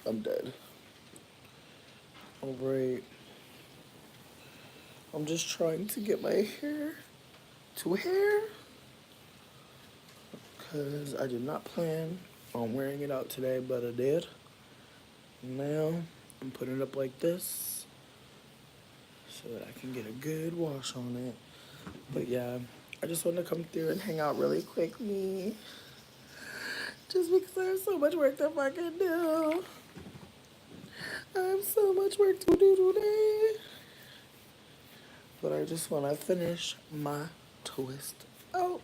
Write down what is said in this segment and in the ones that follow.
I'm dead. Alright. I'm just trying to get my hair to hair. Because I did not plan on wearing it out today, but I did. Now, I'm putting it up like this so that I can get a good wash on it. But yeah, I just wanted to come through and hang out really quickly. Just because I have so much work to fucking do. I have so much work to do today. But I just want to finish my twist out.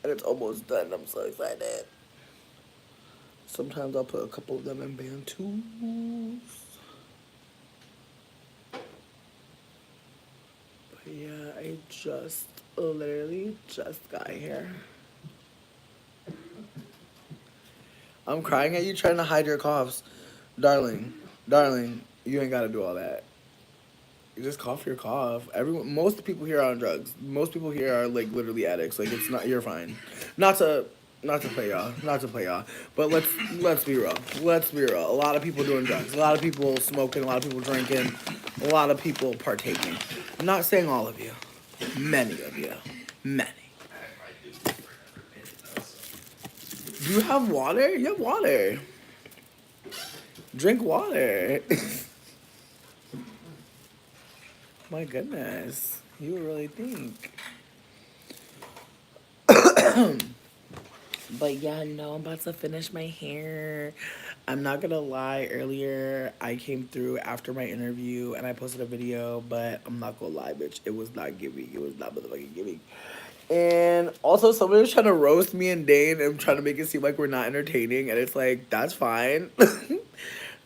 And it's almost done. I'm so excited. Sometimes I'll put a couple of them in bantus. But yeah, I just literally just got here. I'm crying at you trying to hide your coughs. Darling, you ain't gotta do all that. You just cough your cough. Most people here are on drugs. Most people here are like literally addicts. Like it's not. You're fine. Not to, not to play y'all. Not to play y'all. But let's be real. Let's be real. A lot of people doing drugs. A lot of people smoking. A lot of people drinking. A lot of people partaking. I'm not saying all of you. Many of you. Many. Do you have water? You have water. Drink water. My goodness. You really think. But yeah, no, I'm about to finish my hair. I'm not gonna lie, earlier I came through after my interview and I posted a video, but I'm not gonna lie, bitch. It was not giving. It was not motherfucking giving. And also, somebody was trying to roast me and Dane and trying to make it seem like we're not entertaining, and it's like, that's fine.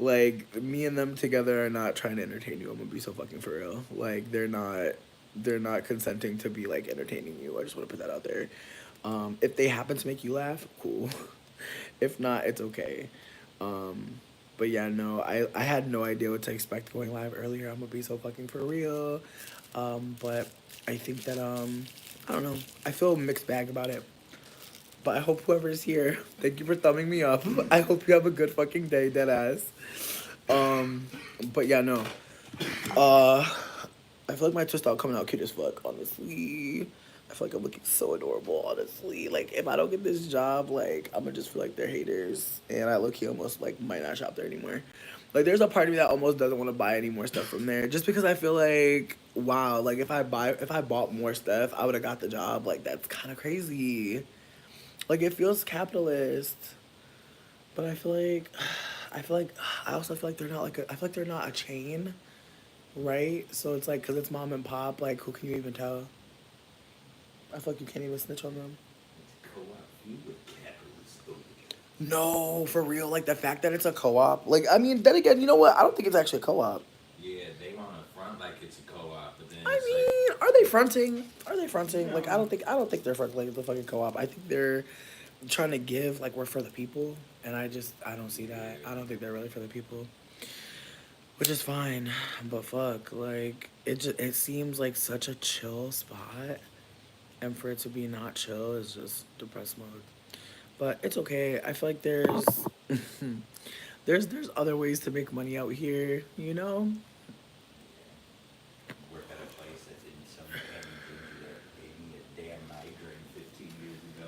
Like, me and them together are not trying to entertain you. I'm gonna be so fucking for real. Like, they're not consenting to be like entertaining you. I just want to put that out there. If they happen to make you laugh, cool. If not, it's okay. But yeah, no, I had no idea what to expect going live earlier. I'm gonna be so fucking for real. But I think that I don't know. I feel a mixed bag about it. But I hope whoever's here, thank you for thumbing me up. I hope you have a good fucking day, dead ass. Um, but yeah, no. Uh, I feel like my twist out coming out cute as fuck, honestly. I feel like I'm looking so adorable, honestly. Like, if I don't get this job, like, I'm gonna just feel like they're haters. And I look, almost, like, might not shop there anymore. Like, there's a part of me that almost doesn't want to buy any more stuff from there. Just because I feel like, wow, like, if I bought more stuff, I would have got the job. Like, that's kind of crazy. Like, it feels capitalist. But I also feel like they're not like I feel like they're not a chain, right? So it's like, because it's mom and pop, like, who can you even tell? I feel like you can't even snitch on them. No, for real. Like, the fact that it's a co-op. Like, I mean, then again, you know what? I don't think it's actually a co-op. Yeah, they want to front like it's a co-op, but then I it's like, mean, are they fronting? Are they fronting? Like, I don't think they're fronting like the fucking co-op. I think they're trying to give, like, we're for the people. And I don't see that. I don't think they're really for the people. Which is fine. But fuck, like, it seems like such a chill spot. And for it to be not chill is just depressed mode. But it's okay. I feel like there's other ways to make money out here, you know? work at a place that didn't sell me candy ginger that gave me a damn migraine 15 years ago.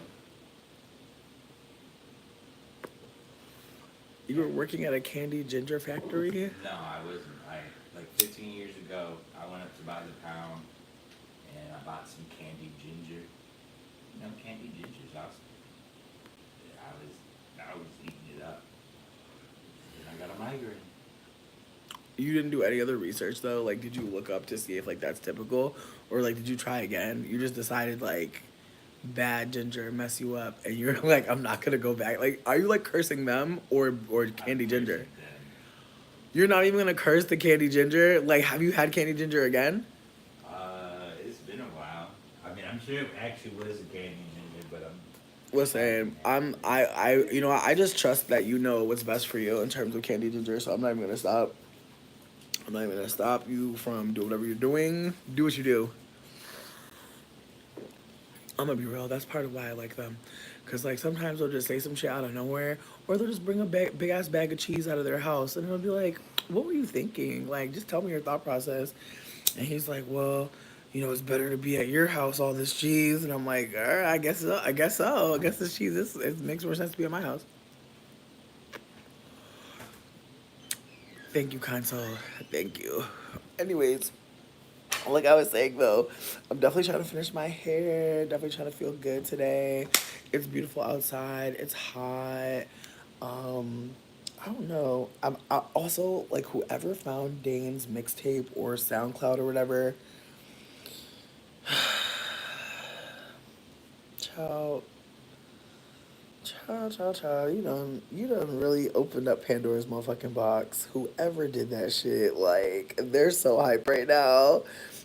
You were working at a candy ginger factory? No, I wasn't. Like 15 years ago, I went up to buy the pound and I bought some candy ginger. You know, candy ginger's awesome. I was eating it up. And I got a migraine. You didn't do any other research though? Like, did you look up to see if like that's typical? Or like did you try again? You just decided like bad ginger mess you up and you're like, I'm not gonna go back. Like, are you like cursing them or candy ginger? Then You're not even gonna curse the candy ginger? Like, have you had candy ginger again? it's been a while. I mean, I'm sure it actually was a candy ginger, but I'm. Listen, I just trust that you know what's best for you in terms of candy ginger, so I'm not even gonna stop. I'm not even gonna stop you from doing whatever you're doing. Do what you do. I'm gonna be real. That's part of why I like them, cause like sometimes they'll just say some shit out of nowhere, or they'll just bring a big ass bag of cheese out of their house, and it'll be like, "What were you thinking? Like, just tell me your thought process." And he's like, "Well, it's better to be at your house, all this cheese." And I'm like, "All right, I guess so. I guess so. I guess this cheese it makes more sense to be at my house." Thank you, kind soul. Thank you. Anyways, like I was saying though, I'm definitely trying to finish my hair. Definitely trying to feel good today. It's beautiful outside. It's hot. Um, I don't know. I also like whoever found Dane's mixtape or SoundCloud or whatever. Child, child. You done really opened up Pandora's motherfucking box. Whoever did that shit, like, they're so hype right now.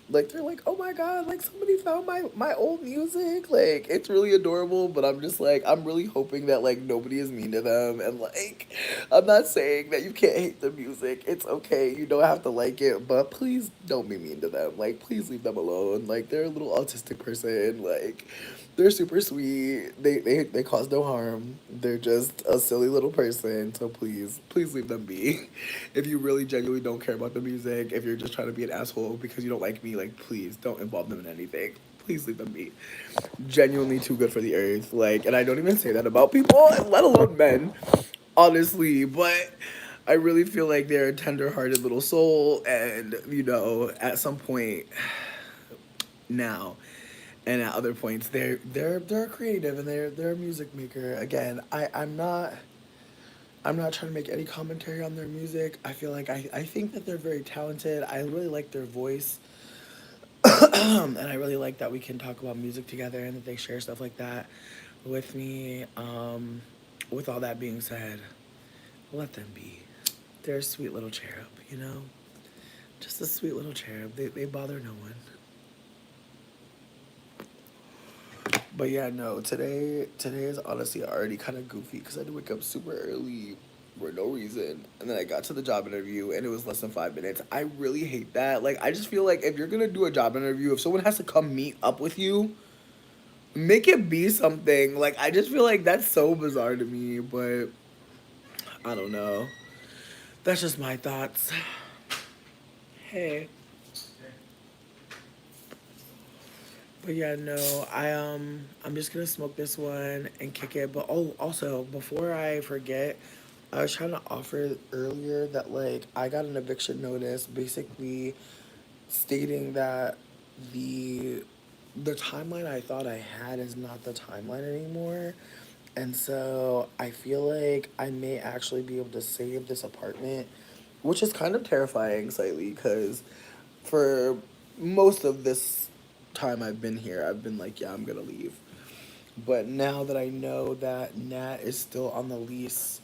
Like, they're like, oh my god, like, somebody found my old music. Like, it's really adorable, but I'm just like, I'm really hoping that, like, nobody is mean to them. And, like, I'm not saying that you can't hate the music. It's okay. You don't have to like it, but please don't be mean to them. Like, please leave them alone. Like, they're a little autistic person. Like, they're super sweet. They cause no harm. They're just a silly little person. So please leave them be. If you really genuinely don't care about the music, if you're just trying to be an asshole because you don't like me, like, please don't involve them in anything. Please leave them be. Genuinely too good for the earth. Like, and I don't even say that about people, let alone men, honestly. But I really feel like they're a tender-hearted little soul, and at some point now and at other points they're creative, and they're a music maker. Again, I'm not trying to make any commentary on their music. I feel like I think that they're very talented. I really like their voice. And I really like that we can talk about music together and that they share stuff like that with me. With all that being said, let them be. They're a sweet little cherub. Just a sweet little cherub. They bother no one. But yeah, no, today is honestly already kind of goofy because I had to wake up super early for no reason. And then I got to the job interview and it was less than 5 minutes. I really hate that. Like, I just feel like if you're gonna do a job interview, if someone has to come meet up with you, make it be something. Like, I just feel like that's so bizarre to me, but I don't know. That's just my thoughts. Hey. But yeah, no, I'm just gonna smoke this one and kick it. But also before I forget, I was trying to offer earlier that like I got an eviction notice, basically stating that the the timeline I thought I had is not the timeline anymore. And so I feel like I may actually be able to save this apartment, which is kind of terrifying slightly because for most of this time I've been here, I've been like, yeah, I'm gonna leave. But now that I know that Nat is still on the lease,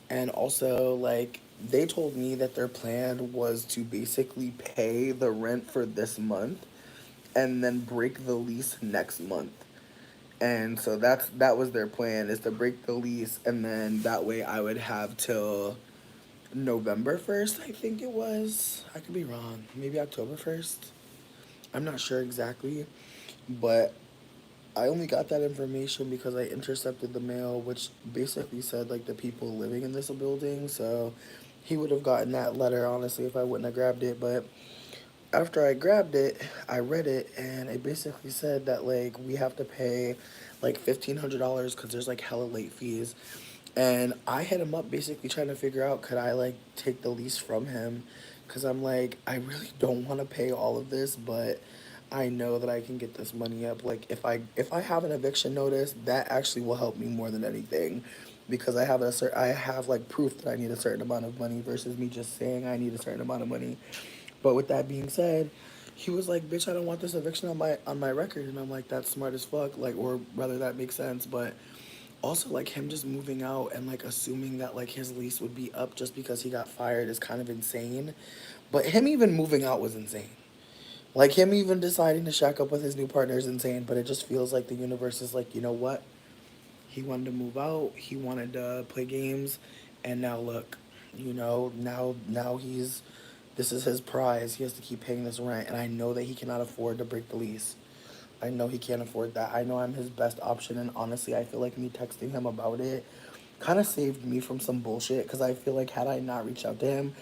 and also like they told me that their plan was to basically pay the rent for this month and then break the lease next month. And so that was their plan, is to break the lease, and then that way I would have till November 1st, I think it was. I could be wrong. Maybe October 1st. I'm not sure exactly, but I only got that information because I intercepted the mail, which basically said like the people living in this building. So he would have gotten that letter, honestly, if I wouldn't have grabbed it. But after I grabbed it, I read it, and it basically said that like we have to pay like $1,500 because there's like hella late fees. And I hit him up basically trying to figure out could I like take the lease from him, because I'm like, I really don't want to pay all of this, but I know that I can get this money up. Like if I have an eviction notice, that actually will help me more than anything, because I have like proof that I need a certain amount of money versus me just saying I need a certain amount of money. But with that being said, he was like, "Bitch, I don't want this eviction on my record," and I'm like, "That's smart as fuck." Like, or rather, that makes sense. But also, like him just moving out and like assuming that like his lease would be up just because he got fired is kind of insane. But him even moving out was insane. Like him even deciding to shack up with his new partner is insane. But it just feels like the universe is like, you know what? He wanted to move out. He wanted to play games, and now look, now he's this is his prize. He has to keep paying this rent, and I know that he cannot afford to break the lease. I know he can't afford that. I know I'm his best option, and honestly, I feel like me texting him about it kind of saved me from some bullshit because I feel like had I not reached out to him,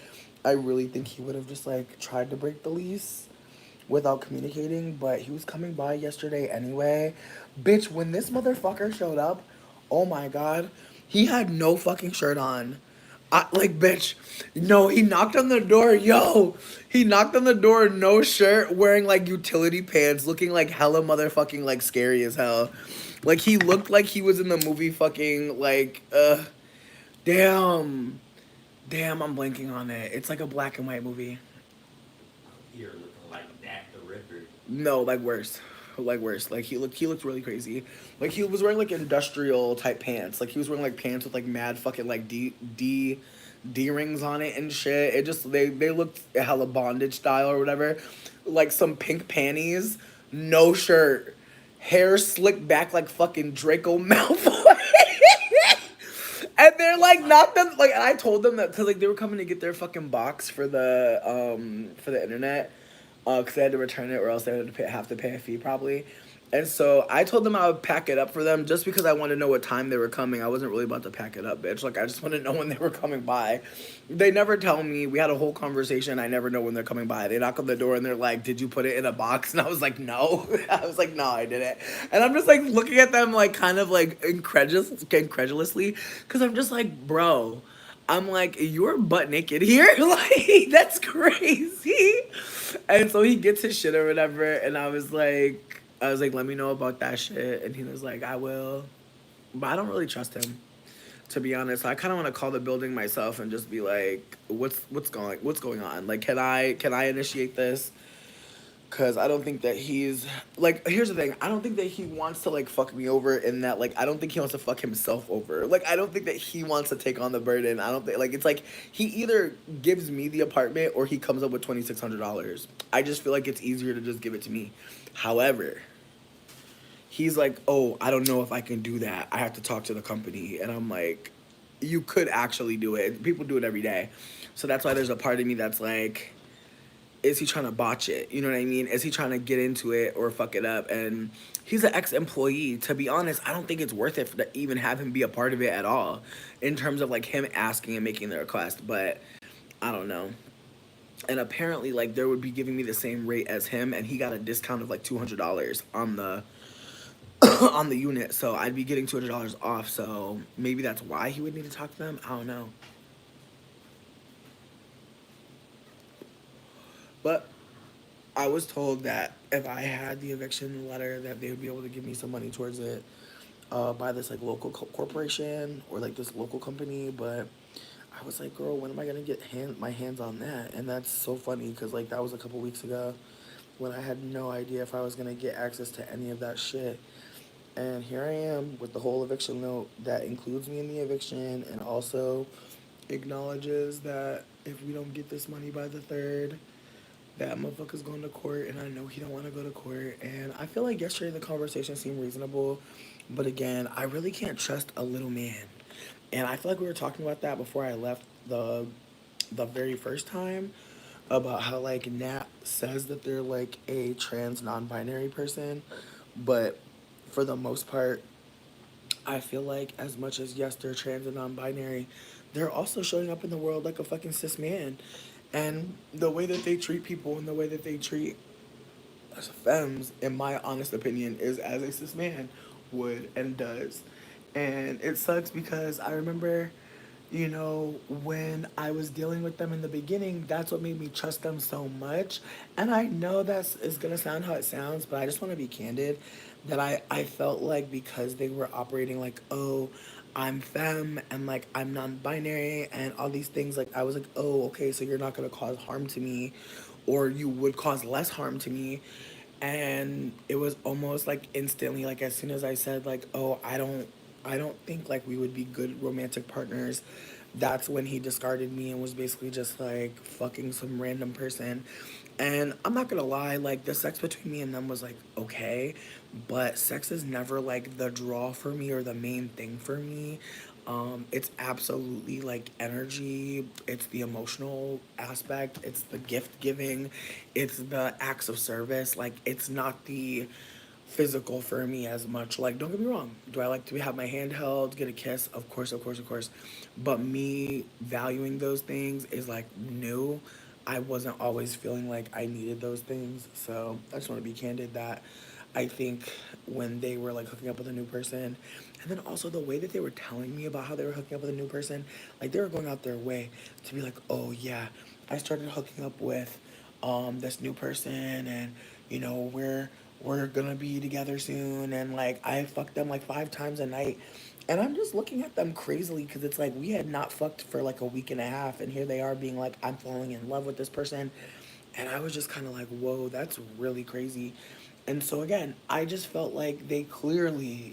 I really think he would have just like tried to break the lease without communicating, but he was coming by yesterday anyway. Bitch, when this motherfucker showed up, oh my god, he had no fucking shirt on. Like, bitch, no, he knocked on the door, yo. He knocked on the door, no shirt, wearing like utility pants, looking like hella motherfucking like scary as hell. Like, he looked like he was in the movie fucking like, damn. Damn, I'm blanking on it. It's like a black and white movie. You're looking like that the Ripper. No, like worse. Like worse. Like he looked really crazy. Like he was wearing like industrial type pants. Like he was wearing like pants with like mad fucking like D rings on it and shit. It just they looked hella bondage style or whatever. Like some pink panties, no shirt, hair slicked back like fucking Draco Malfoy. And they're like not them like I told them that because like they were coming to get their fucking box for the internet, because they had to return it or else they would have to pay a fee probably. And so I told them I would pack it up for them just because I wanted to know what time they were coming. I wasn't really about to pack it up, bitch. Like I just wanted to know when they were coming by. They never tell me. We had a whole conversation. I never know when they're coming by. They knock on the door and they're like, "Did you put it in a box?" And I was like, "No." I was like, "No, I didn't." And I'm just like looking at them like kind of like incredulously, because I'm just like, bro. I'm like, you're butt naked here? Like, that's crazy. And so he gets his shit or whatever, and I was like, let me know about that shit. And he was like, I will. But I don't really trust him, to be honest. I kind of want to call the building myself and just be like, what's going on? Like, can I initiate this? Cause I don't think that he's like. Here's the thing. I don't think that he wants to like fuck me over. In that like, I don't think he wants to fuck himself over. Like, I don't think that he wants to take on the burden. I don't think like it's like he either gives me the apartment or he comes up with $2,600. I just feel like it's easier to just give it to me. However, he's like, oh, I don't know if I can do that. I have to talk to the company, and I'm like, you could actually do it. People do it every day, so that's why there's a part of me that's like, is he trying to botch it? You know what I mean? Is he trying to get into it or fuck it up? And he's an ex-employee. To be honest, I don't think it's worth it to even have him be a part of it at all, in terms of like him asking and making the request. But I don't know. And apparently, like they would be giving me the same rate as him, and he got a discount of like $200 on the on the unit. So I'd be getting $200 off. So maybe that's why he would need to talk to them. I don't know. But I was told that if I had the eviction letter, that they would be able to give me some money towards it, by this like local corporation or like this local company. But I was like, girl, when am I gonna get my hands on that? And that's so funny because like that was a couple weeks ago when I had no idea if I was gonna get access to any of that shit. And here I am with the whole eviction note that includes me in the eviction and also acknowledges that if we don't get this money by the third, that motherfucker's going to court, and I know he don't want to go to court. And I feel like yesterday the conversation seemed reasonable, but again, I really can't trust a little man. And I feel like we were talking about that before I left the very first time, about how like Nat says that they're like a trans non-binary person, but for the most part, I feel like as much as yes, they're trans and non-binary, they're also showing up in the world like a fucking cis man. And the way that they treat people and the way that they treat us femmes, in my honest opinion, is as a cis man would and does. And it sucks because I remember, when I was dealing with them in the beginning, that's what made me trust them so much. And I know that's is gonna sound how it sounds, but I just wanna be candid that I felt like because they were operating like, oh, I'm femme and like I'm non binary and all these things, like I was like, oh, okay, so you're not gonna cause harm to me, or you would cause less harm to me. And it was almost like instantly, like as soon as I said like, oh, I don't think like we would be good romantic partners, that's when he discarded me and was basically just like fucking some random person. And I'm not gonna lie, like the sex between me and them was like okay, but sex is never like the draw for me or the main thing for me. It's absolutely like energy, it's the emotional aspect, it's the gift giving, it's the acts of service. Like it's not the physical for me as much. Like, don't get me wrong. Do I like to have my hand held, get a kiss? Of course, of course, of course. But me valuing those things is like new. I wasn't always feeling like I needed those things. So I just want to be candid that I think when they were like hooking up with a new person, and then also the way that they were telling me about how they were hooking up with a new person, like they were going out their way to be like, oh yeah, I started hooking up with this new person, and we're gonna be together soon, and like I fucked them like 5 times a night. And I'm just looking at them crazily because it's like we had not fucked for like a week and a half, and here they are being like, I'm falling in love with this person. And I was just kind of like, whoa, that's really crazy. And so again, I just felt like they clearly,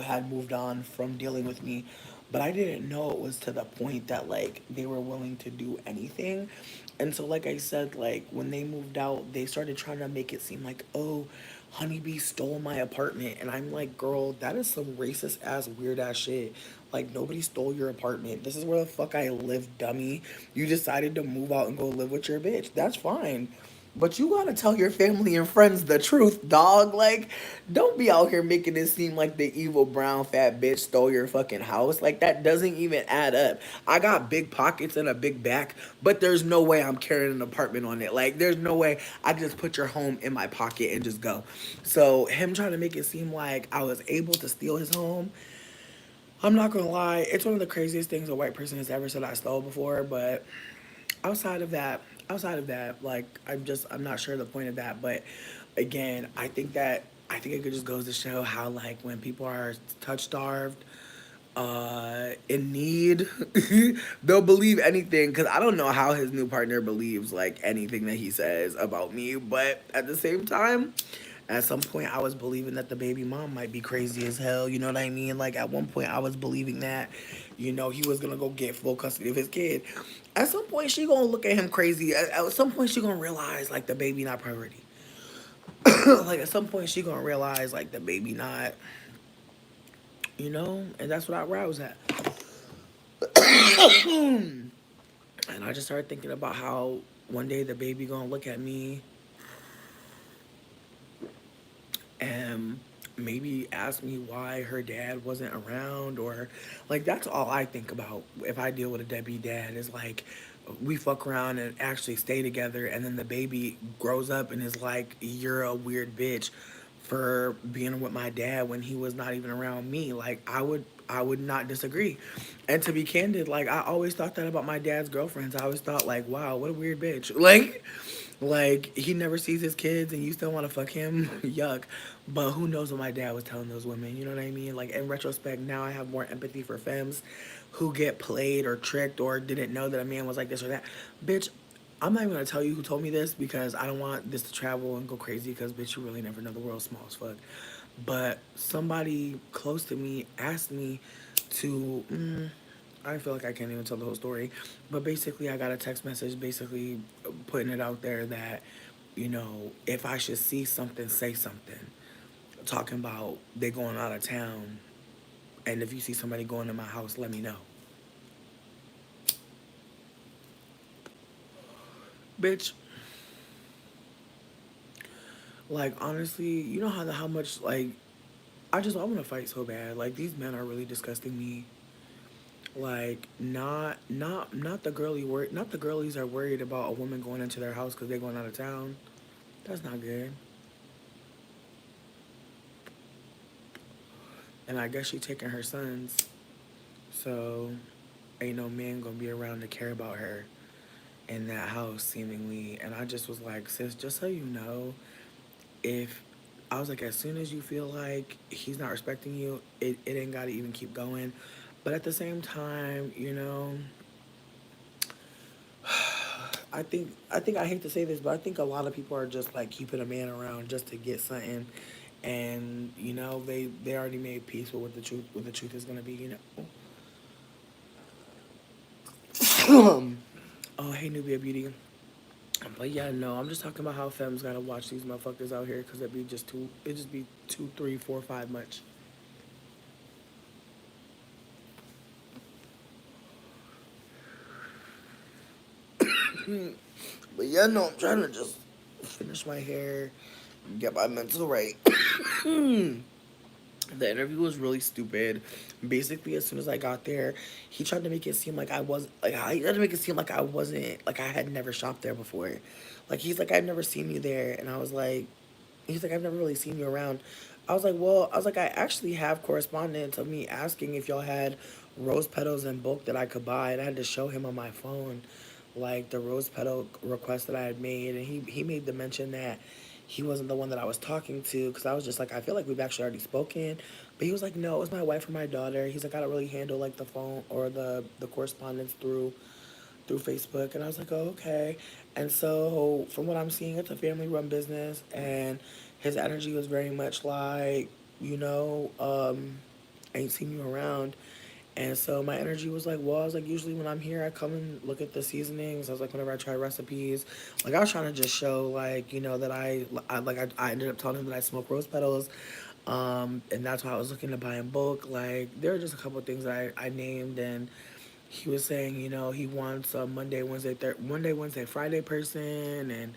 had moved on from dealing with me. But I didn't know it was to the point that like they were willing to do anything. And so like I said, like when they moved out, they started trying to make it seem like, oh, Honeybee stole my apartment. And I'm like, girl, that is some racist ass, weird ass shit. Like, nobody stole your apartment. This is where the fuck I live, dummy. You decided to move out and go live with your bitch. That's fine. But you gotta tell your family and friends the truth, dog. Like, don't be out here making it seem like the evil brown fat bitch stole your fucking house. Like, that doesn't even add up. I got big pockets and a big back, but there's no way I'm carrying an apartment on it. Like, there's no way I can just put your home in my pocket and just go. So, him trying to make it seem like I was able to steal his home, I'm not gonna lie, it's one of the craziest things a white person has ever said I stole before, but outside of that, like I'm not sure the point of that, but again, I think it just goes to show how like when people are touch starved, in need, they'll believe anything. Cause I don't know how his new partner believes like anything that he says about me, but at the same time, at some point I was believing that the baby mom might be crazy as hell. You know what I mean? Like at one point I was believing that, he was gonna go get full custody of his kid. At some point she gonna look at him crazy. At some point she gonna realize like the baby not priority. Like at some point she gonna realize like the baby not, and that's what where I was at. And I just started thinking about how one day the baby gonna look at me and maybe ask me why her dad wasn't around, or like that's all I think about if I deal with a deadbeat dad is like we fuck around and actually stay together, and then the baby grows up and is like, you're a weird bitch for being with my dad when he was not even around me. Like I would not disagree. And to be candid, like I always thought that about my dad's girlfriends. I always thought like, wow, what a weird bitch. Like he never sees his kids and you still want to fuck him. Yuck. But who knows what my dad was telling those women, you know what I mean? Like in retrospect, now I have more empathy for femmes who get played or tricked or didn't know that a man was like this or that. Bitch, I'm not even gonna tell you who told me this because I don't want this to travel and go crazy because bitch, you really never know, the world's small as fuck. But somebody close to me asked me to. I feel like I can't even tell the whole story, but basically, I got a text message basically putting it out there that, if I should see something, say something. Talking about they going out of town, and if you see somebody going to my house, let me know. Bitch, like honestly, you know how much like I want to fight so bad. Like these men are really disgusting me. Like not the not the girlies are worried about a woman going into their house because they're going out of town. That's not good. And I guess she taking her sons, so ain't no man gonna be around to care about her in that house seemingly. And I just was like, sis, just so you know, if I was like, as soon as you feel like he's not respecting you, it ain't gotta even keep going. But at the same time, I think I hate to say this, but I think a lot of people are just like keeping a man around just to get something, and they already made peace with what the truth is gonna be. Oh, hey, Nubia Beauty. But yeah, no, I'm just talking about how femmes gotta watch these motherfuckers out here because it just be two, three, four, five much. But yeah, no, I'm trying to just finish my hair Get my mental right. The interview was really stupid. Basically, as soon as I got there, he tried to make it seem like I was like he tried to make it seem like I wasn't like I had never shopped there before. Like he's like I've never seen you there, and I was like, he's like I've never really seen you around. I was like, well, I was like I actually have correspondence of me asking if y'all had rose petals in bulk that I could buy, and I had to show him on my phone, like the rose petal request that I had made, and he made the mention that he wasn't the one that I was talking to because I was just like, I feel like we've actually already spoken. But he was like, no, it was my wife or my daughter. He's like, I don't really handle like the phone or the correspondence through Facebook. And I was like, oh, okay. And so from what I'm seeing, it's a family run business. And his energy was very much like, you know, ain't seen you around. And so my energy was like, well, I was like, usually when I'm here, I come and look at the seasonings. I was like, whenever I try recipes, like I was trying to just show, like, you know, that I ended up telling him that I smoke rose petals, and that's why I was looking to buy in bulk. Like there were just a couple of things that I named, and he was saying, you know, he wants a Monday, Wednesday, Friday person, and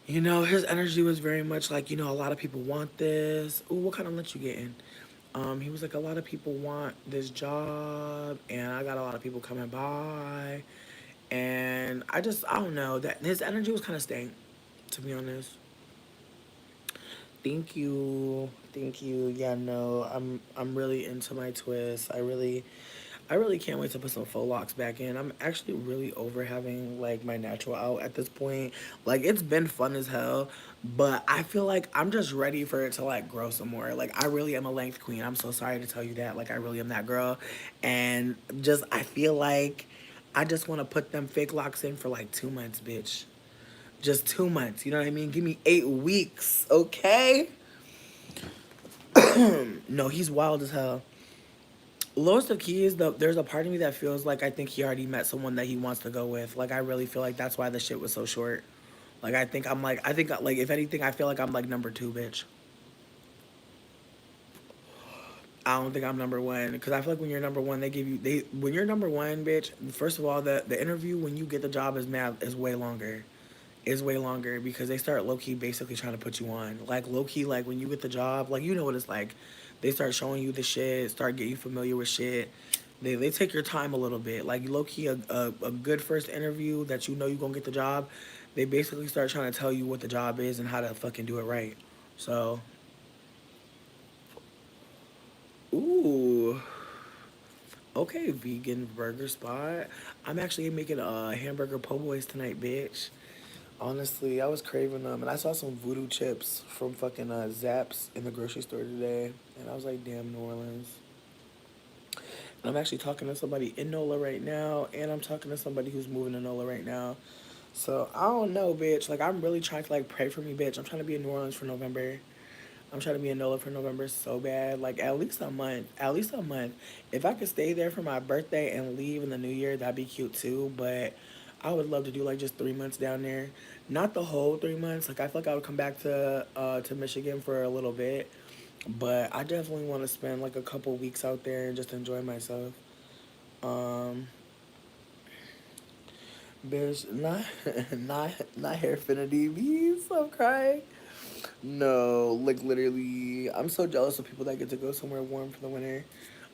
you know, his energy was very much like, you know, a lot of people want this. Ooh, what kind of lunch you getting? He was like, a lot of people want this job, and I got a lot of people coming by, and I don't know that his energy was kind of stank, to be honest. Thank you, thank you. Yeah, no, I'm really into my twist. I really can't wait to put some faux locks back in. I'm actually really over having like my natural out at this point. Like it's been fun as hell, but I feel like I'm just ready for it to like grow some more. Like I really am a length queen. I'm so sorry to tell you that. Like I really am that girl, and just I feel like I just want to put them fake locks in for like 2 months, bitch. Just 2 months. You know what I mean? Give me 8 weeks, okay? No, he's wild as hell. Lowest of keys, there's a part of me that feels like I think he already met someone that he wants to go with. Like I really feel like that's why the shit was so short. Like I think like if anything, I feel like I'm like number two, bitch. I don't think I'm number one because I feel like when you're number one, they give you they when you're number one, bitch. First of all, the interview when you get the job is way longer. Is way longer because they start low key basically trying to put you on. Like low key, like when you get the job, like you know what it's like. They start showing you the shit, start getting you familiar with shit. They take your time a little bit. Like low key, a good first interview that you know you're gonna get the job. They basically start trying to tell you what the job is and how to fucking do it right. So, ooh, okay, vegan burger spot. I'm actually making a hamburger po' boys tonight, bitch. Honestly, I was craving them, and I saw some voodoo chips from fucking Zaps in the grocery store today, and I was like, "Damn, New Orleans." And I'm actually talking to somebody in NOLA right now, and I'm talking to somebody who's moving to NOLA right now. So I don't know, bitch. Like I'm really trying to like pray for me, bitch. I'm trying to be in New Orleans for November. I'm trying to be in NOLA for November so bad. Like at least a month. At least a month. If I could stay there for my birthday and leave in the new year, that'd be cute too. But I would love to do like just 3 months down there. Not the whole 3 months. Like I feel like I would come back to Michigan for a little bit. But I definitely want to spend like a couple weeks out there and just enjoy myself. Um, bitch, not not hair affinity. Bees, I'm crying. No, like literally, I'm so jealous of people that get to go somewhere warm for the winter.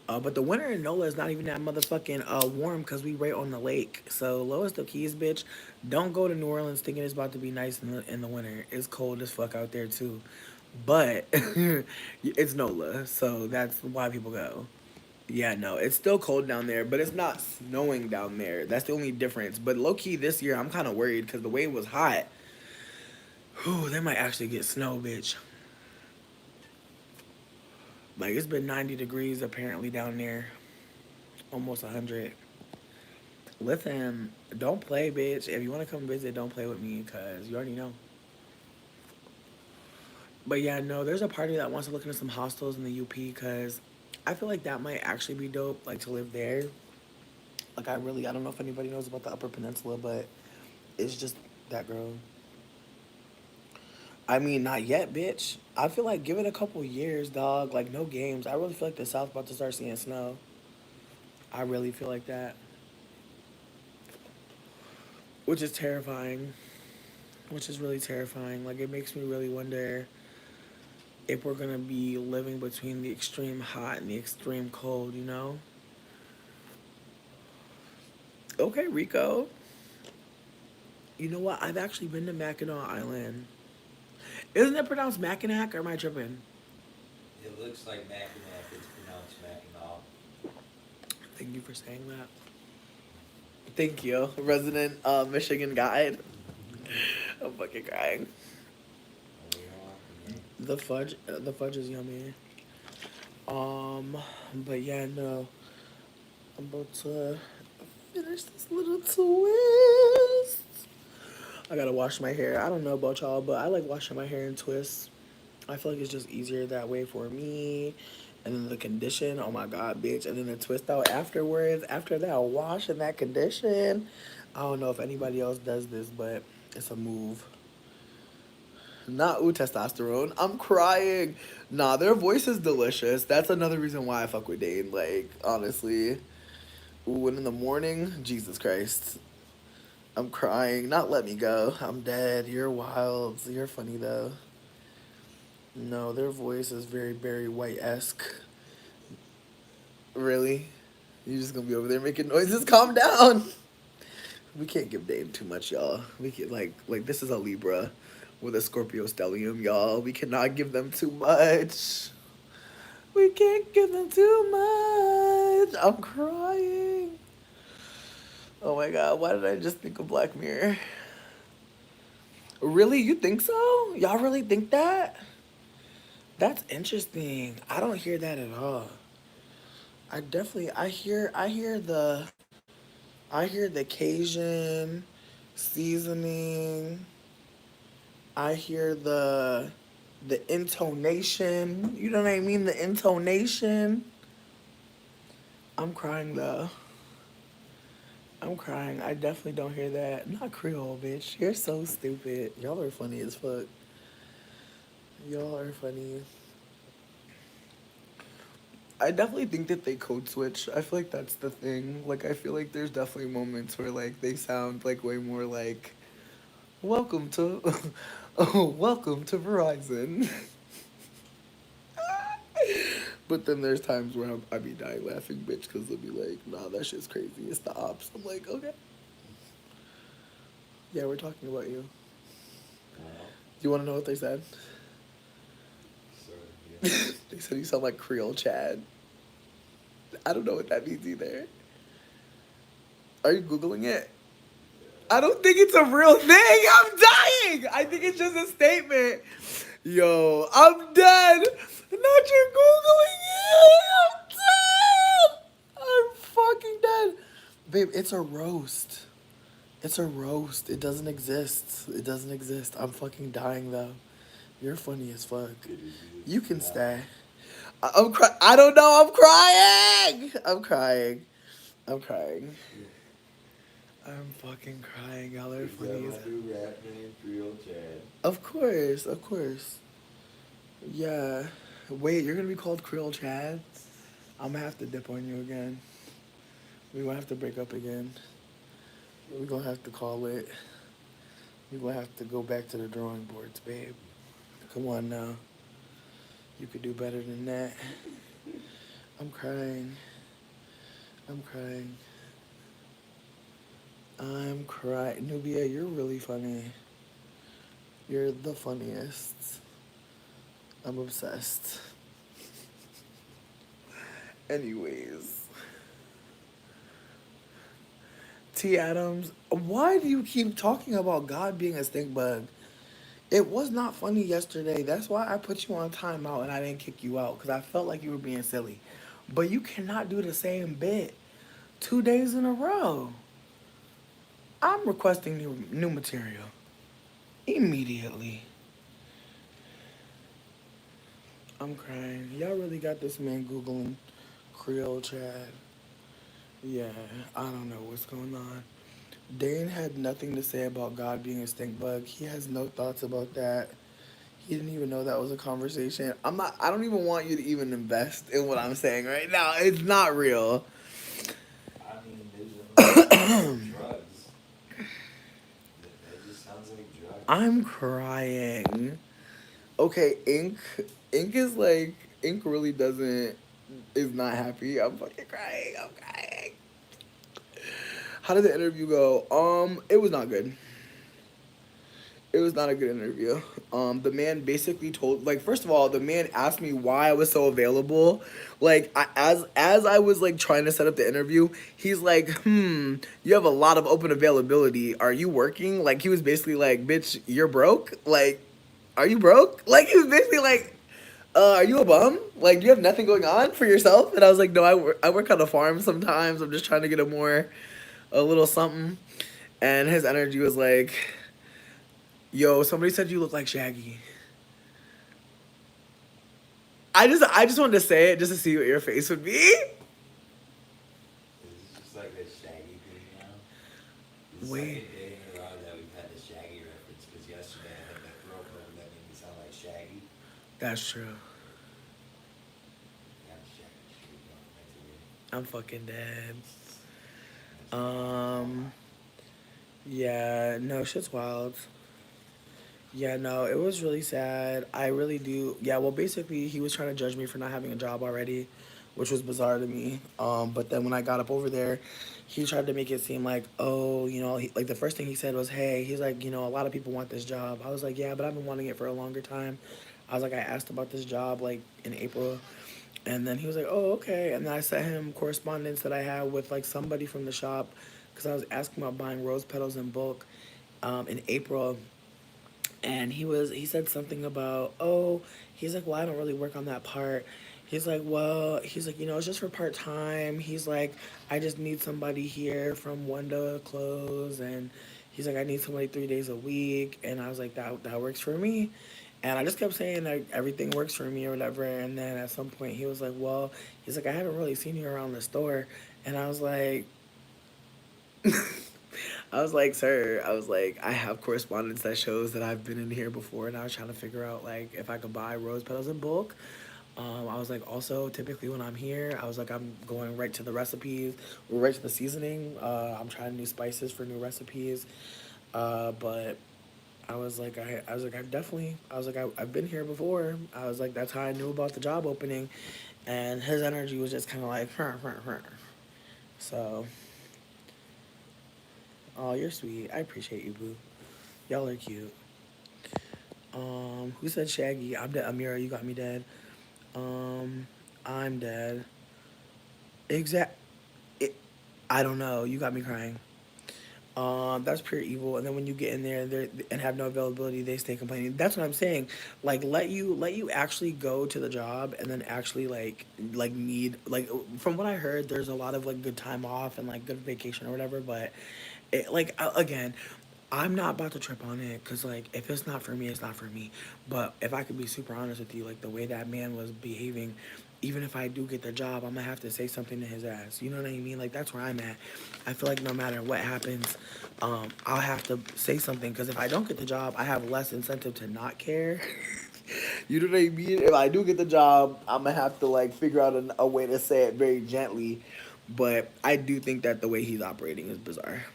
But the winter in NOLA is not even that motherfucking warm because we right on the lake. So lowest of keys, bitch. Don't go to New Orleans thinking it's about to be nice in the winter. It's cold as fuck out there too. But it's NOLA, so that's why people go. Yeah, no, it's still cold down there, but it's not snowing down there. That's the only difference. But low key this year, I'm kind of worried because the way it was hot. Whew, they might actually get snow, bitch. Like it's been 90 degrees apparently down there, almost 100. Listen, don't play, bitch. If you want to come visit, don't play with me because you already know. But yeah, no, there's a party that wants to look into some hostels in the UP because I feel like that might actually be dope, like to live there. Like I don't know if anybody knows about the Upper Peninsula, but it's just that girl. I mean, not yet, bitch. I feel like give it a couple years, dog. Like no games. I really feel like the South about to start seeing snow. I really feel like that, which is terrifying. which is really terrifying. Like, it makes me really wonder if we're gonna be living between the extreme hot and the extreme cold, you know? Okay, Rico. You know what? I've actually been to Mackinac Island. Isn't it pronounced Mackinac or am I tripping? It looks like Mackinac. It's pronounced Mackinac. Thank you for saying that. Thank you, resident Michigan guide. I'm fucking crying. Oh, you're welcome, The fudge is yummy. Um, but yeah, no, I'm about to finish this little twist. I gotta wash my hair. I don't know about y'all, but I like washing my hair in twists. I feel like it's just easier that way for me. And then the condition, oh my god, bitch. And then the twist out afterwards, after that wash and that condition. I don't know if anybody else does this, but it's a move. Not ooh testosterone. I'm crying. Nah, their voice is delicious. That's another reason why I fuck with Dane. Like, honestly. Ooh, and in the morning, Jesus Christ. I'm crying. Not let me go. I'm dead. You're wild. You're funny though. No, their voice is very Barry White esque. Really? You just gonna be over there making noises? Calm down. We can't give Dane too much, y'all. We can like this is a Libra with a Scorpio stellium, y'all. We cannot give them too much. We can't give them too much. I'm crying. Oh my god, why did I just think of Black Mirror? Really? You think so? Y'all really think that? That's interesting. I don't hear that at all. I hear the Cajun seasoning. I hear the intonation. You know what I mean? The intonation. I'm crying though. I'm crying. I definitely don't hear that. Not Creole, bitch. You're so stupid. Y'all are funny as fuck. Y'all are funny. I definitely think that they code switch. I feel like that's the thing. Like I feel like there's definitely moments where like they sound like way more like welcome to oh, welcome to Verizon. But then there's times where I be dying laughing, bitch, because they'll be like, nah, that shit's crazy. It's the ops. I'm like, okay. Yeah, we're talking about you. Well, You want to know what they said? sort of, yeah. They said you sound like Creole Chad. I don't know what that means either. Are you Googling it? I don't think it's a real thing. I'm dying. I think it's just a statement. Yo, I'm dead. Not you're Googling it. I'm dead. I'm fucking dead. Babe, it's a roast. It's a roast. It doesn't exist. It doesn't exist. I'm fucking dying though. You're funny as fuck. It is You can now. stay. I'm crying. I don't know. I'm crying. I'm crying. I'm crying. I'm fucking crying. Y'all are Is that funny as my new rap name, Creole Chad? Of course, of course. Yeah. Wait, you're gonna be called Creole Chad? I'm gonna have to dip on you again. We're gonna have to break up again. We're gonna have to call it. We're gonna have to go back to the drawing boards, babe. Come on now. You could do better than that. I'm crying. I'm crying. I'm crying. Nubia, you're really funny. You're the funniest. I'm obsessed. Anyways. T. Adams, why do you keep talking about God being a stink bug? It was not funny yesterday. That's why I put you on timeout and I didn't kick you out because I felt like you were being silly. But you cannot do the same bit 2 days in a row. I'm requesting new material immediately. I'm crying. Y'all really got this man Googling Creole Chad. Yeah, I don't know what's going on. Dane had nothing to say about God being a stink bug. He has no thoughts about that. He didn't even know that was a conversation. I don't even want you to even invest in what I'm saying right now. It's not real. I mean, it sounds like drugs. That just sounds like drugs. I'm crying. Okay, Ink is like, Ink really doesn't, is not happy. I'm fucking crying. I'm crying. How did the interview go? It was not good. It was not a good interview. The man basically told, like, first of all, the man asked me why I was so available. Like, as I was like trying to set up the interview, he's like, you have a lot of open availability. Are you working? Like, he was basically like, bitch, you're broke. Like, are you broke? Like, he was basically like, are you a bum? Like, you have nothing going on for yourself? And I was like, no, I work on a farm sometimes. I'm just trying to get a little something. And his energy was like, yo, somebody said you look like Shaggy. I just wanted to say it just to see what your face would be. It's just like this Shaggy thing now. It's the Wait, second day in a row that we've had the Shaggy reference. Because yesterday I had that throat cold that made me sound like Shaggy. that's true. Got the Shaggy shit going back to me. I'm fucking dead. That's Um, yeah, no, shit's wild. Yeah, no, it was really sad. I really do. Yeah, well, basically, he was trying to judge me for not having a job already, which was bizarre to me. But then when I got up over there, he tried to make it seem like, oh, like the first thing he said was, hey, he's like, a lot of people want this job. I was like, yeah, but I've been wanting it for a longer time. I was like, I asked about this job like in April. And then he was like, oh, okay. And then I sent him correspondence that I had with like somebody from the shop because I was asking about buying rose petals in bulk in April, and he said something about, oh, he's like, well, I don't really work on that part. He's like, well, he's like, it's just for part time. He's like, I just need somebody here from one to close, and he's like, I need somebody 3 days a week. And I was like, that works for me. And I just kept saying that everything works for me or whatever. And then at some point he was like, well, he's like, I haven't really seen you around the store. And I was like, I was like, sir, I was like, I have correspondence that shows that I've been in here before, and I was trying to figure out like if I could buy rose petals in bulk. I was like, also, typically when I'm here, I was like, I'm going right to the recipes, right to the seasoning. I'm trying new spices for new recipes. But I was like, I've been here before. I was like, that's how I knew about the job opening, and his energy was just kind of like, so. Oh, you're sweet. I appreciate you, boo. Y'all are cute. Who said Shaggy? I'm dead. Amira, you got me dead. Um, I'm dead. Exact. It, I don't know. You got me crying. That's pure evil. And then when you get in there and have no availability, they stay complaining. That's what I'm saying. Like, let you actually go to the job and then actually like need like from what I heard, there's a lot of like good time off and like good vacation or whatever. But again, I'm not about to trip on it because like if it's not for me, it's not for me. But if I could be super honest with you, like the way that man was behaving, even if I do get the job, I'm gonna have to say something to his ass. You know what I mean? Like that's where I'm at. I feel like no matter what happens, I'll have to say something because if I don't get the job, I have less incentive to not care. You know what I mean? If I do get the job, I'm gonna have to like figure out a way to say it very gently. But I do think that the way he's operating is bizarre.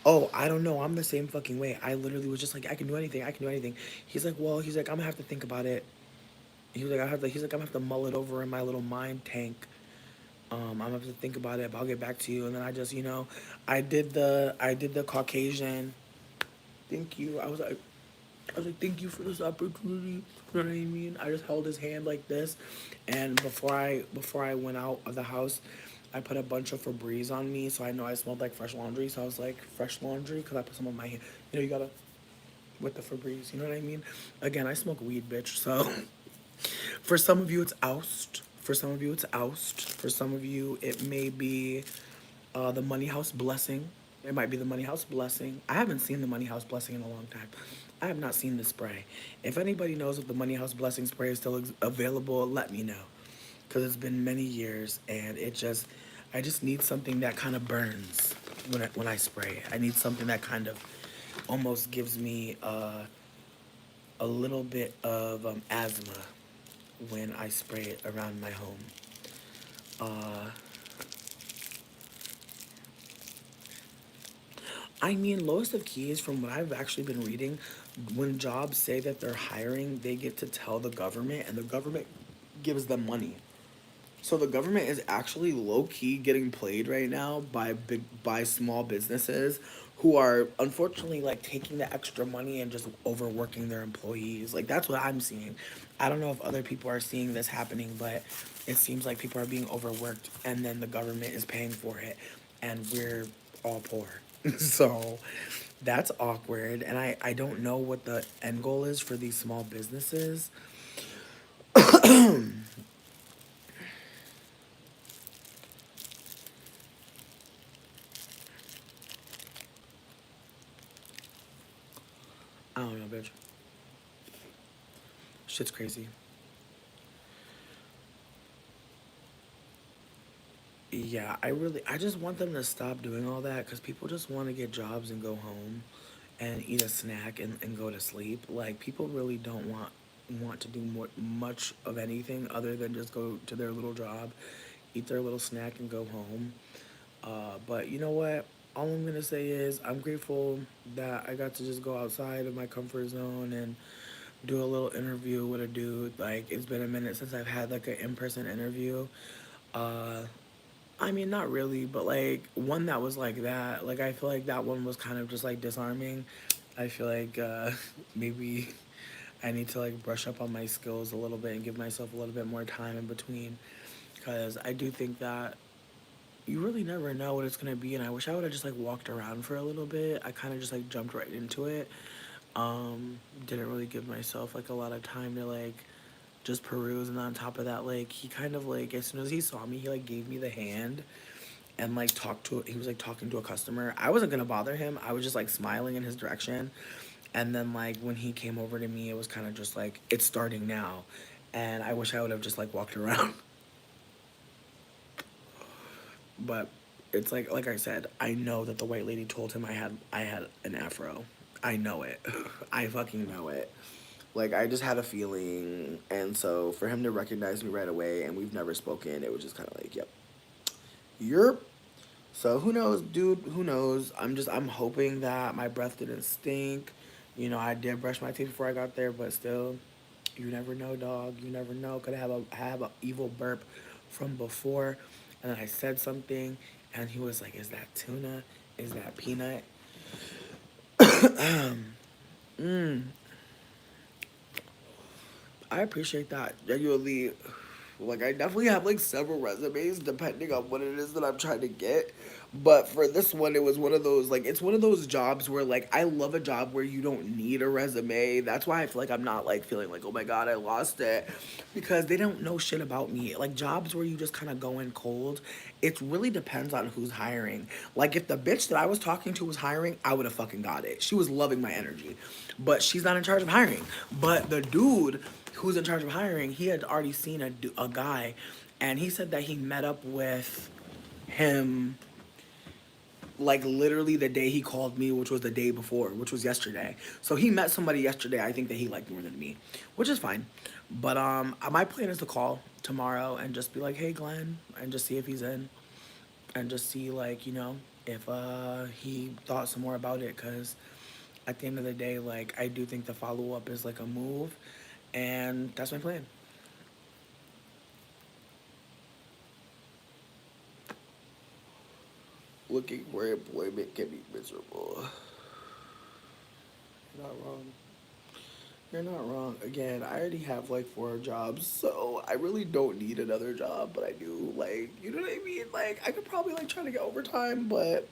Oh, I don't know. I'm the same fucking way. I literally was just like, I can do anything. I can do anything. He's like, well, he's like, I'm gonna have to think about it. He's like, I'm gonna have to mull it over in my little mind tank. I'm gonna have to think about it, but I'll get back to you. And then I just, I did the Caucasian. Thank you. I was like, thank you for this opportunity. You know what I mean? I just held his hand like this, and before I went out of the house, I put a bunch of Febreze on me, so I know I smelled like fresh laundry. So I was like, fresh laundry, because I put some on my hand. You gotta with the Febreze. You know what I mean? Again, I smoke weed, bitch. So for some of you, it's oust. For some of you, it's oust. For some of you, it may be the Money House Blessing. It might be the Money House Blessing. I haven't seen the Money House Blessing in a long time. I have not seen the spray. If anybody knows if the Money House Blessing spray is still available, let me know. Because it's been many years and I just need something that kind of burns when I spray it. I need something that kind of almost gives me a little bit of asthma when I spray it around my home. Uh, I mean, lowest of keys, from what I've actually been reading, when jobs say that they're hiring, they get to tell the government, and the government gives them money. So the government is actually low key getting played right now by small businesses who are unfortunately like taking the extra money and just overworking their employees. Like that's what I'm seeing. I don't know if other people are seeing this happening, but it seems like people are being overworked and then the government is paying for it and we're all poor. So that's awkward and I don't know what the end goal is for these small businesses. I don't know, bitch. Shit's crazy. Yeah, I just want them to stop doing all that because people just want to get jobs and go home and eat a snack and go to sleep. Like, people really don't want to do much of anything other than just go to their little job, eat their little snack, and go home. But you know what? All I'm gonna say is I'm grateful that I got to just go outside of my comfort zone and do a little interview with a dude. Like, it's been a minute since I've had like an in-person interview. Uh, I mean, not really, but like one that was like that. Like I feel like that one was kind of just like disarming. I feel like maybe I need to like brush up on my skills a little bit and give myself a little bit more time in between, because I do think that you really never know what it's gonna be. And I wish I would have just like walked around for a little bit. I kind of just like jumped right into it. Didn't really give myself like a lot of time to like just peruse. And on top of that, like he kind of like as soon as he saw me, he like gave me the hand and like he was like talking to a customer. I wasn't gonna bother him. I was just like smiling in his direction. And then like when he came over to me, it was kind of just like it's starting now. And I wish I would have just like walked around. But it's like I said, I know that the white lady told him I had an afro. I know it. I fucking know it. Like I just had a feeling, and so for him to recognize me right away, and we've never spoken, it was just kind of like, yep, you're. So who knows, dude? Who knows? I'm hoping that my breath didn't stink. You know, I did brush my teeth before I got there, but still, you never know, dog. You never know. Could have a evil burp from before, and then I said something, and he was like, "Is that tuna? Is that peanut?" Mm, I appreciate that. Genuinely, like I definitely have like several resumes depending on what it is that I'm trying to get. But for this one, it was one of those like it's one of those jobs where like I love a job where you don't need a resume. That's why I feel like I'm not like feeling like oh my god I lost it, because they don't know shit about me. Like jobs where you just kind of go in cold. It really depends on who's hiring. Like if the bitch that I was talking to was hiring, I would have fucking got it. She was loving my energy, but she's not in charge of hiring. But the dude who's in charge of hiring, he had already seen a guy, and he said that he met up with him like literally the day he called me, which was the day before, which was yesterday. So he met somebody yesterday. I think that he liked more than me, which is fine. But my plan is to call tomorrow and just be like, "Hey, Glenn," and just see if he's in, and just see like if he thought some more about it, cause at the end of the day, like I do think the follow up is like a move, and that's my plan. Looking for employment can be miserable. You're not wrong. You're not wrong. Again, I already have like four jobs, so I really don't need another job, but I do like, you know what I mean? Like, I could probably like try to get overtime, but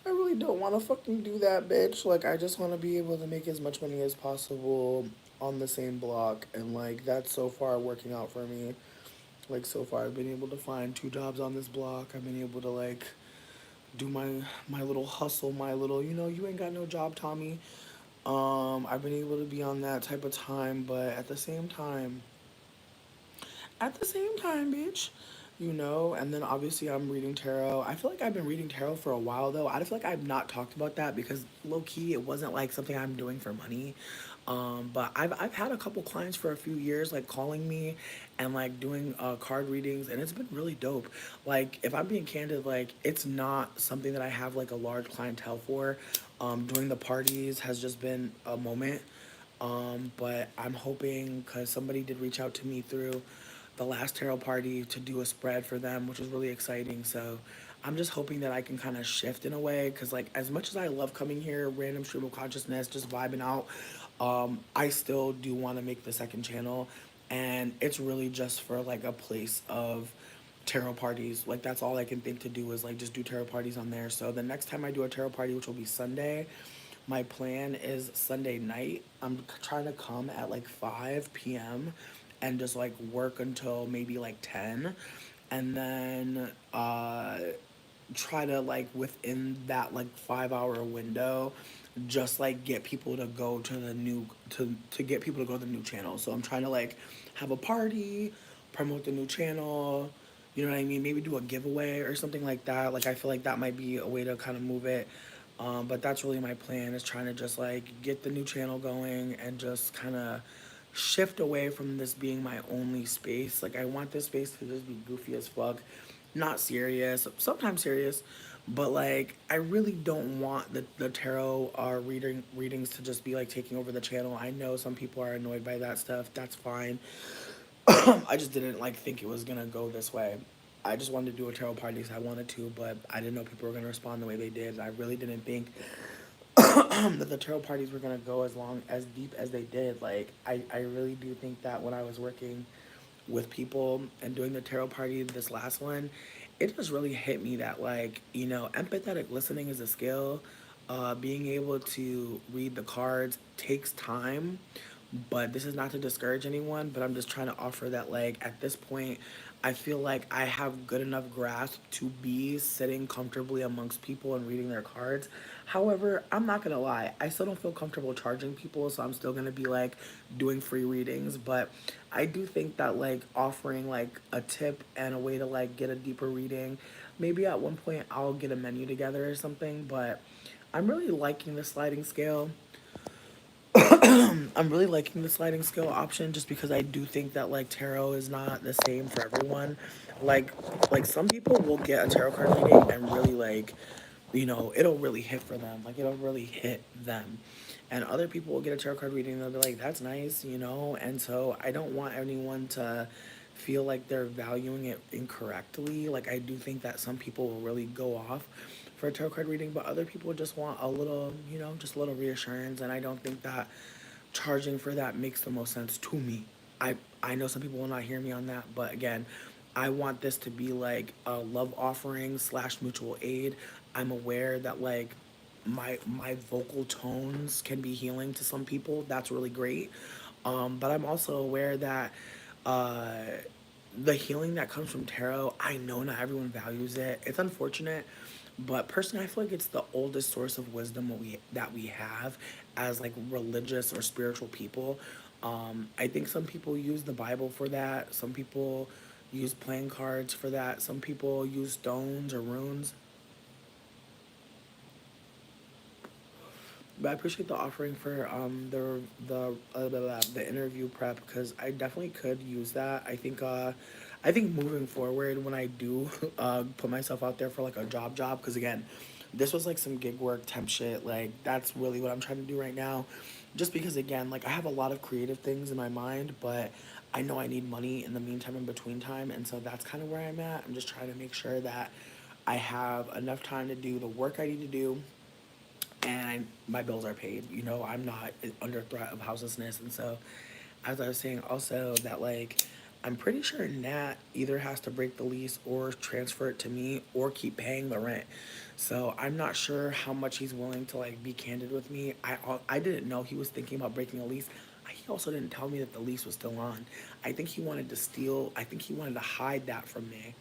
I really don't want to fucking do that, bitch. Like, I just want to be able to make as much money as possible on the same block, and like, that's so far working out for me. Like, so far, I've been able to find two jobs on this block. I've been able to like do my little hustle, my little, you ain't got no job, Tommy. I've been able to be on that type of time, but at the same time, bitch, and then obviously I'm reading tarot. I feel like I've been reading tarot for a while though. I feel like I've not talked about that because low key it wasn't like something I'm doing for money. But I've had a couple clients for a few years like calling me and like doing card readings, and it's been really dope. Like if I'm being candid, like it's not something that I have like a large clientele for. Doing the parties has just been a moment. But I'm hoping because somebody did reach out to me through the last tarot party to do a spread for them, which was really exciting. So I'm just hoping that I can kind of shift in a way because, like, as much as I love coming here, random stream of consciousness, just vibing out, I still do want to make the second channel. And it's really just for like a place of tarot parties. Like that's all I can think to do is like just do tarot parties on there. So the next time I do a tarot party, which will be Sunday, my plan is Sunday night. I'm trying to come at like 5 p.m. and just like work until maybe like 10, and then try to like within that like 5 hour window just like get people to go to the new to get people to go to the new channel. So I'm trying to like have a party, promote the new channel, you know what I mean? Maybe do a giveaway or something like that. Like I feel like that might be a way to kind of move it. But that's really my plan is trying to just like get the new channel going and just kind of shift away from this being my only space. Like I want this space to just be goofy as fuck, not serious, sometimes serious, but like I really don't want the tarot readings to just be like taking over the channel. I know some people are annoyed by that stuff. That's fine. I just didn't like think it was gonna go this way. I just wanted to do a tarot party because I wanted to, but I didn't know people were gonna respond the way they did. I really didn't think that the tarot parties were gonna go as long as deep as they did. Like I really do think that when I was working with people and doing the tarot party, this last one, it just really hit me that like, you know, empathetic listening is a skill. Being able to read the cards takes time, but this is not to discourage anyone, but I'm just trying to offer that like at this point I feel like I have good enough grasp to be sitting comfortably amongst people and reading their cards. However, I'm not gonna lie, I still don't feel comfortable charging people, so I'm still gonna be like doing free readings. But I do think that like offering like a tip and a way to like get a deeper reading, maybe at one point I'll get a menu together or something. But I'm really liking the sliding scale. I'm really liking the sliding scale option just because I do think that like tarot is not the same for everyone. Like like some people will get a tarot card reading and really like, you know, it'll really hit for them. Like it'll really hit them. And other people will get a tarot card reading and they'll be like, that's nice, you know? And so I don't want anyone to feel like they're valuing it incorrectly. Like I do think that some people will really go off for a tarot card reading, but other people just want a little, you know, just a little reassurance. And I don't think that charging for that makes the most sense to me. I know some people will not hear me on that, but again, I want this to be like a love offering slash mutual aid. I'm aware that like my vocal tones can be healing to some people. That's really great. But I'm also aware that uh, the healing that comes from tarot, I know not everyone values it. It's unfortunate, but personally, I feel like it's the oldest source of wisdom that we have as like religious or spiritual people. I think some people use the Bible for that. Some people use playing cards for that. Some people use stones or runes. But I appreciate the offering for the interview prep because I definitely could use that. I think moving forward when I do put myself out there for like a job because again, this was like some gig work temp shit. Like that's really what I'm trying to do right now. Just because again, like I have a lot of creative things in my mind, but I know I need money in the meantime in between time, and so that's kind of where I'm at. I'm just trying to make sure that I have enough time to do the work I need to do and my bills are paid. You know, I'm not under threat of houselessness. And so, as I was saying, also that like, I'm pretty sure Nat either has to break the lease or transfer it to me or keep paying the rent. So I'm not sure how much he's willing to like be candid with me. I didn't know he was thinking about breaking a lease. He also didn't tell me that the lease was still on. I think he wanted to steal. I think he wanted to hide that from me.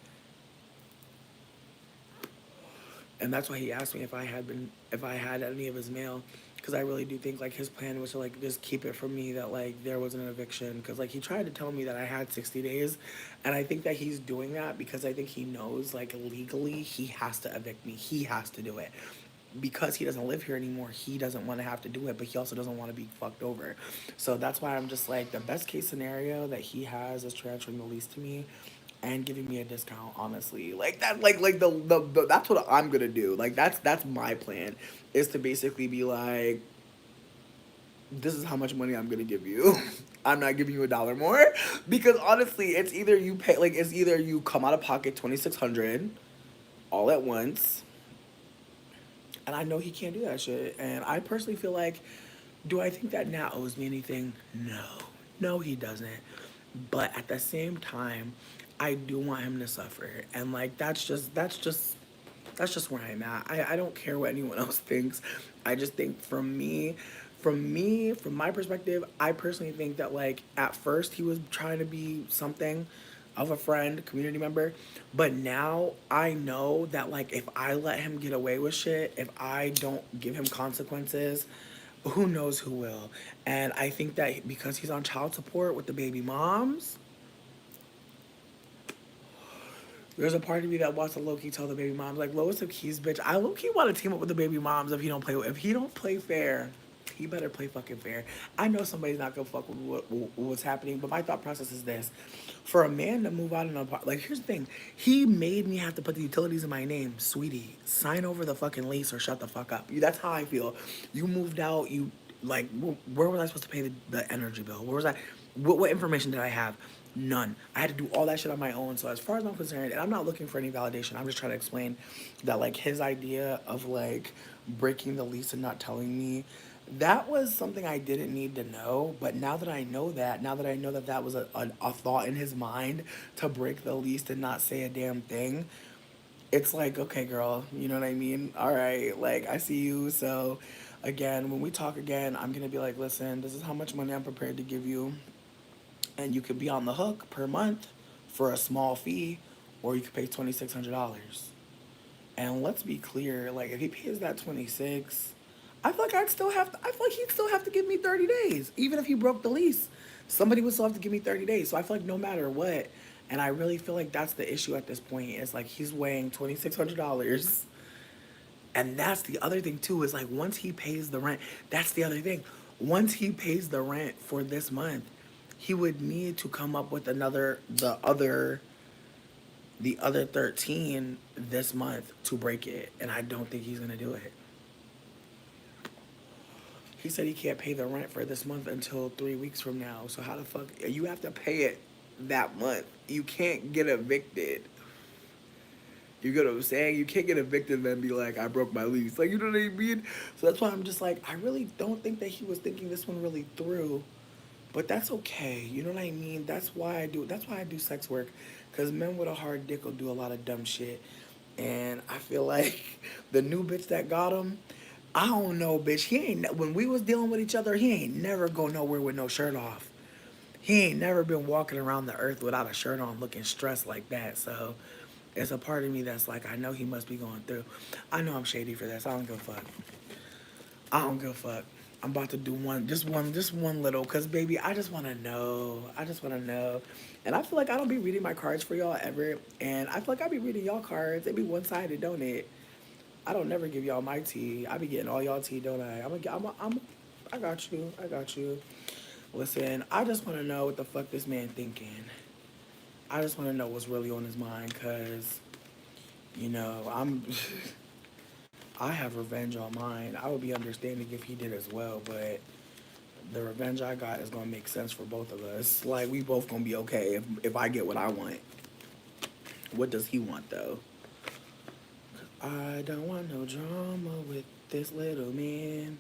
And that's why he asked me if I had any of his mail, because I really do think like his plan was to like just keep it from me that like there was an eviction, because like he tried to tell me that I had 60 days, and I think that he's doing that because I think he knows like legally he has to evict me, he has to do it. because he doesn't live here anymore, he doesn't want to have to do it, but he also doesn't want to be fucked over. So that's why I'm just like, the best case scenario that he has is transferring the lease to me and giving me a discount, honestly. Like that, like the that's what I'm gonna do. Like that's my plan, is to basically be like, this is how much money I'm gonna give you. I'm not giving you a dollar more, because honestly, it's either you pay, like it's either you come out of pocket 2,600 all at once, and I know he can't do that shit. And I personally feel like, do I think that Nat owes me anything? No, no, he doesn't. But at the same time, I do want him to suffer, and like that's just where I'm at. I don't care what anyone else thinks. I just think, from my perspective, I personally think that, like, at first he was trying to be something of a friend, community member, but now I know that, like, if I let him get away with shit, if I don't give him consequences, who knows who will. And I think that because he's on child support with the baby moms, there's a part of me that wants to low key tell the baby moms, like, Lois, if he's bitch, I low key want to team up with the baby moms. If he don't play fair, he better play fucking fair. I know somebody's not gonna fuck with what's happening, but my thought process is this: for a man to move out in a like, here's the thing, he made me have to put the utilities in my name, sweetie. Sign over the fucking lease or shut the fuck up. That's how I feel. You moved out. You like, where was I supposed to pay the energy bill? Where was I? What information did I have? None. I had to do all that shit on my own. So as far as I'm concerned, and I'm not looking for any validation, I'm just trying to explain that, like, his idea of like breaking the lease and not telling me, that was something I didn't need to know. But now that I know that, that was a thought in his mind to break the lease and not say a damn thing, it's like, okay, girl, you know what I mean? All right, like, I see you. So again, when we talk again, I'm gonna be like, listen, this is how much money I'm prepared to give you, and you could be on the hook per month for a small fee, or you could pay $2,600. And let's be clear, like, if he pays that 26, I feel like I feel like he'd still have to give me 30 days, even if he broke the lease. Somebody would still have to give me 30 days. So I feel like no matter what, and I really feel like that's the issue at this point, is like, he's weighing $2,600. And that's the other thing too, is like, once he pays the rent, that's the other thing. Once he pays the rent for this month, he would need to come up with the other 13 this month to break it, and I don't think he's gonna do it. He said he can't pay the rent for this month until 3 weeks from now. So how the fuck, you have to pay it that month? You can't get evicted. You get what I'm saying? You can't get evicted and then be like, I broke my lease. Like, you know what I mean? So that's why I'm just like, I really don't think that he was thinking this one really through. But that's okay. You know what I mean? That's why I do sex work. Because men with a hard dick will do a lot of dumb shit. And I feel like the new bitch that got him, I don't know, bitch. When we was dealing with each other, he ain't never go nowhere with no shirt off. He ain't never been walking around the earth without a shirt on looking stressed like that. So it's a part of me that's like, I know he must be going through. I know I'm shady for this. I don't give a fuck. I don't give a fuck. I'm about to do just one little, cause baby, I just wanna know. I just wanna know. And I feel like I don't be reading my cards for y'all ever. And I feel like I be reading y'all cards. It be one sided, don't it? I don't never give y'all my tea. I be getting all y'all tea, don't I? I got you. I got you. Listen, I just wanna know what the fuck this man thinking. I just wanna know what's really on his mind, cause, I'm I have revenge on mine. I would be understanding if he did as well, but the revenge I got is gonna make sense for both of us. Like, we both gonna be okay if I get what I want. What does he want though? I don't want no drama with this little man.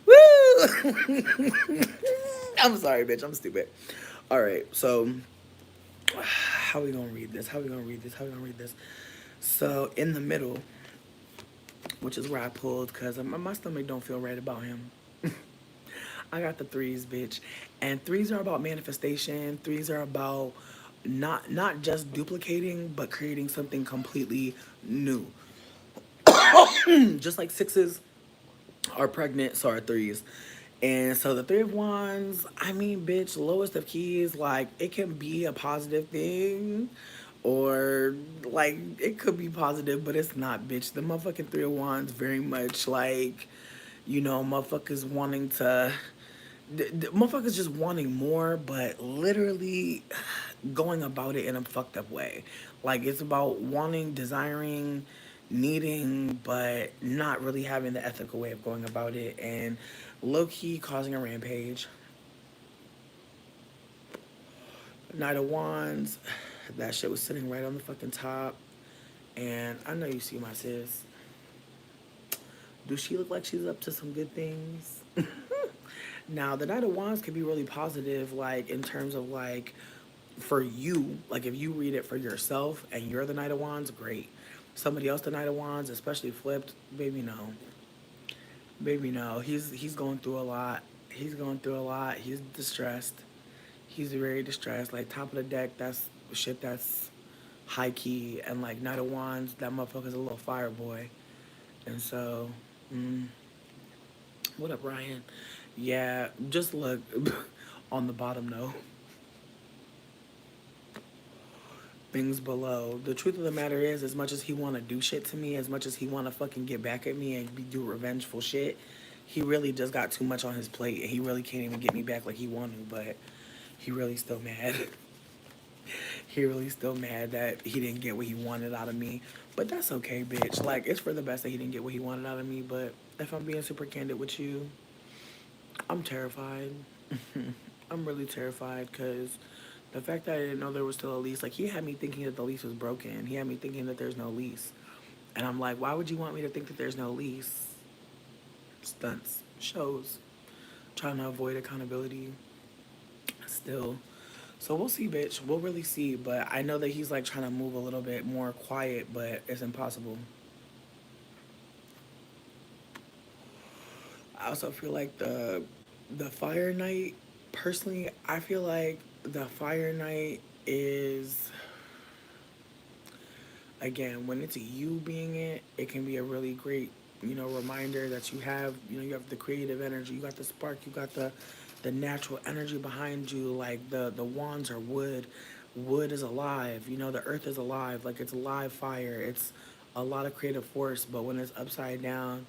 Woo! I'm sorry, bitch. I'm stupid. All right, so how we gonna read this? How we gonna read this? How we gonna read this? So in the middle, which is where I pulled, because my stomach don't feel right about him. I got the threes, bitch. And threes are about manifestation. Threes are about not just duplicating, but creating something completely new. Just like sixes are pregnant, so are threes. And so the three of wands, I mean, bitch, lowest of keys, like it can be a positive thing, or like it could be positive, but it's not, bitch. The motherfucking three of wands very much like, motherfuckers wanting to, motherfuckers just wanting more, but literally going about it in a fucked up way. Like it's about wanting, desiring, needing, but not really having the ethical way of going about it, and low key causing a rampage. Knight of Wands, that shit was sitting right on the fucking top. And I know you see my sis. Do she look like she's up to some good things? Now, the Knight of Wands can be really positive, like in terms of like for you, like if you read it for yourself and you're the Knight of Wands, great. Somebody else, the Knight of Wands, especially flipped, baby, no, baby, no. He's going through a lot. He's going through a lot. He's distressed. He's very distressed. Like top of the deck, that's shit. That's high key, and like Knight of Wands, that motherfucker's a little fire boy. And so, mm, what up, Ryan? Yeah, just look on the bottom though. Things below. The truth of the matter is, as much as he want to do shit to me, as much as he want to fucking get back at me and do revengeful shit, he really just got too much on his plate, and he really can't even get me back like he wanted. But he really still mad. He really still mad that he didn't get what he wanted out of me. But that's okay, bitch. Like it's for the best that he didn't get what he wanted out of me. But if I'm being super candid with you, I'm terrified. I'm really terrified because the fact that I didn't know there was still a lease, like he had me thinking that the lease was broken. He had me thinking that there's no lease. And I'm like, why would you want me to think that there's no lease? Stunts, shows, trying to avoid accountability still. So we'll see, bitch. We'll really see. But I know that he's like trying to move a little bit more quiet, but it's impossible. I also feel like the Fire Knight, personally, I feel like the Fire Knight is, again, when it's you being it, it can be a really great, reminder that you have the creative energy, you got the spark, you got the natural energy behind you. Like the wands are wood. Wood is alive. The earth is alive. Like it's live fire. It's a lot of creative force, but when it's upside down,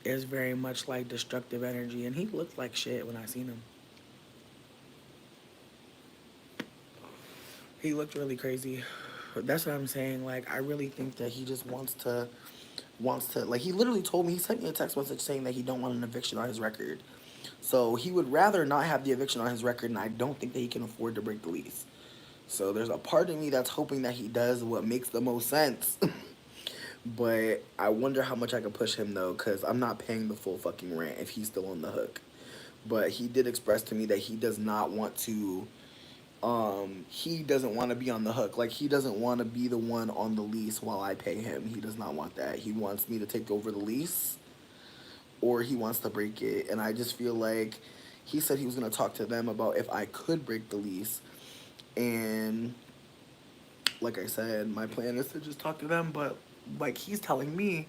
it's very much like destructive energy. And he looked like shit when I seen him. He looked really crazy. That's what I'm saying. Like I really think that he just wants to like he literally told me, he sent me a text message saying that he don't want an eviction on his record. So he would rather not have the eviction on his record, and I don't think that he can afford to break the lease. So there's a part of me that's hoping that he does what makes the most sense. But I wonder how much I can push him though, because I'm not paying the full fucking rent if he's still on the hook. But he did express to me that he does not want to. He doesn't want to be on the hook. Like he doesn't want to be the one on the lease while I pay him. He does not want that. He wants me to take over the lease, or he wants to break it. And I just feel like he said he was gonna talk to them about if I could break the lease. And like I said, my plan is to just talk to them. But like he's telling me,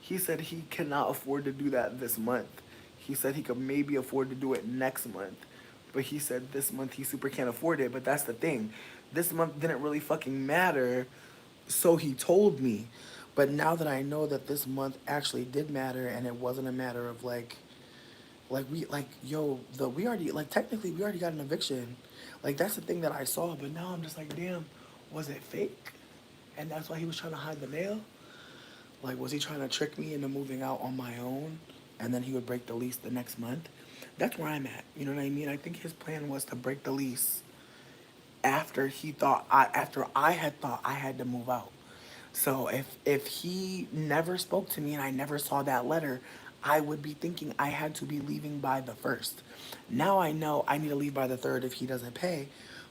he said he cannot afford to do that this month. He said he could maybe afford to do it next month. But he said this month he super can't afford it. But that's the thing. This month didn't really fucking matter. So he told me. But now that I know that this month actually did matter, and it wasn't a matter of like we like yo the we already, like technically we already got an eviction. Like that's the thing that I saw. But now I'm just like, damn, was it fake? And that's why he was trying to hide the mail. Like, was he trying to trick me into moving out on my own, and then he would break the lease the next month? That's where I'm at. You know what I mean? I think his plan was to break the lease after I had thought I had to move out. So if he never spoke to me and I never saw that letter, I would be thinking I had to be leaving by the first. Now I know I need to leave by the third if he doesn't pay.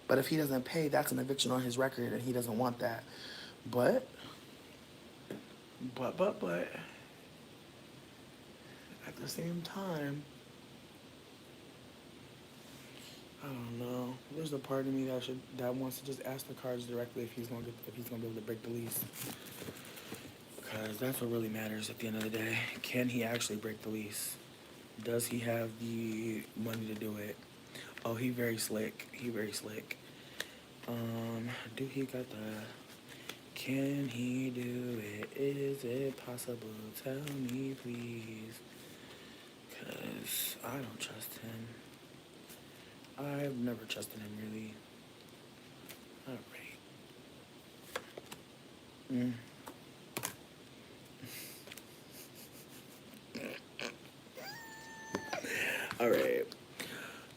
But if he doesn't pay, that's an eviction on his record, and he doesn't want that. But but at the same time, I don't know. there's a part of me that wants to just ask the cards directly if he's gonna be able to break the lease, because that's what really matters at the end of the day. Can he actually break the lease? Does he have the money to do it? Oh, he very slick. He very slick. Do he got the? Can he do it? Is it possible? Tell me, please. Cause I don't trust him. I've never trusted him really. All right. All right.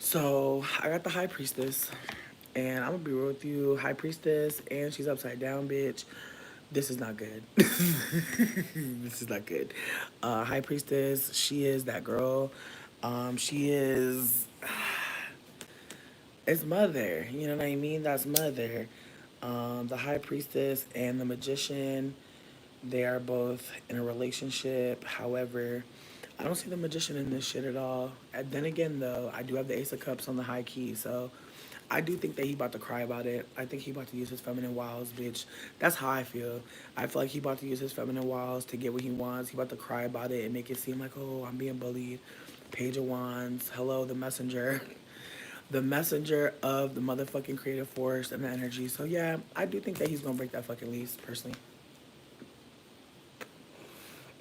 So I got the high priestess, and I'm gonna be real with you, high priestess, and she's upside down, bitch. This is not good. This is not good. High priestess, she is that girl. She is. It's mother. You know what I mean? That's mother. The high priestess and the magician, they are both in a relationship. However, I don't see the magician in this shit at all. And then again, though, I do have the Ace of Cups on the high key, so I do think that he about to cry about it. I think he about to use his feminine wiles, bitch. That's how I feel. I feel like he about to use his feminine wiles to get what he wants. He about to cry about it and make it seem like, oh, I'm being bullied. Page of Wands, hello, the messenger. The messenger of the motherfucking creative force and the energy. So yeah, I do think that he's gonna break that fucking lease, personally.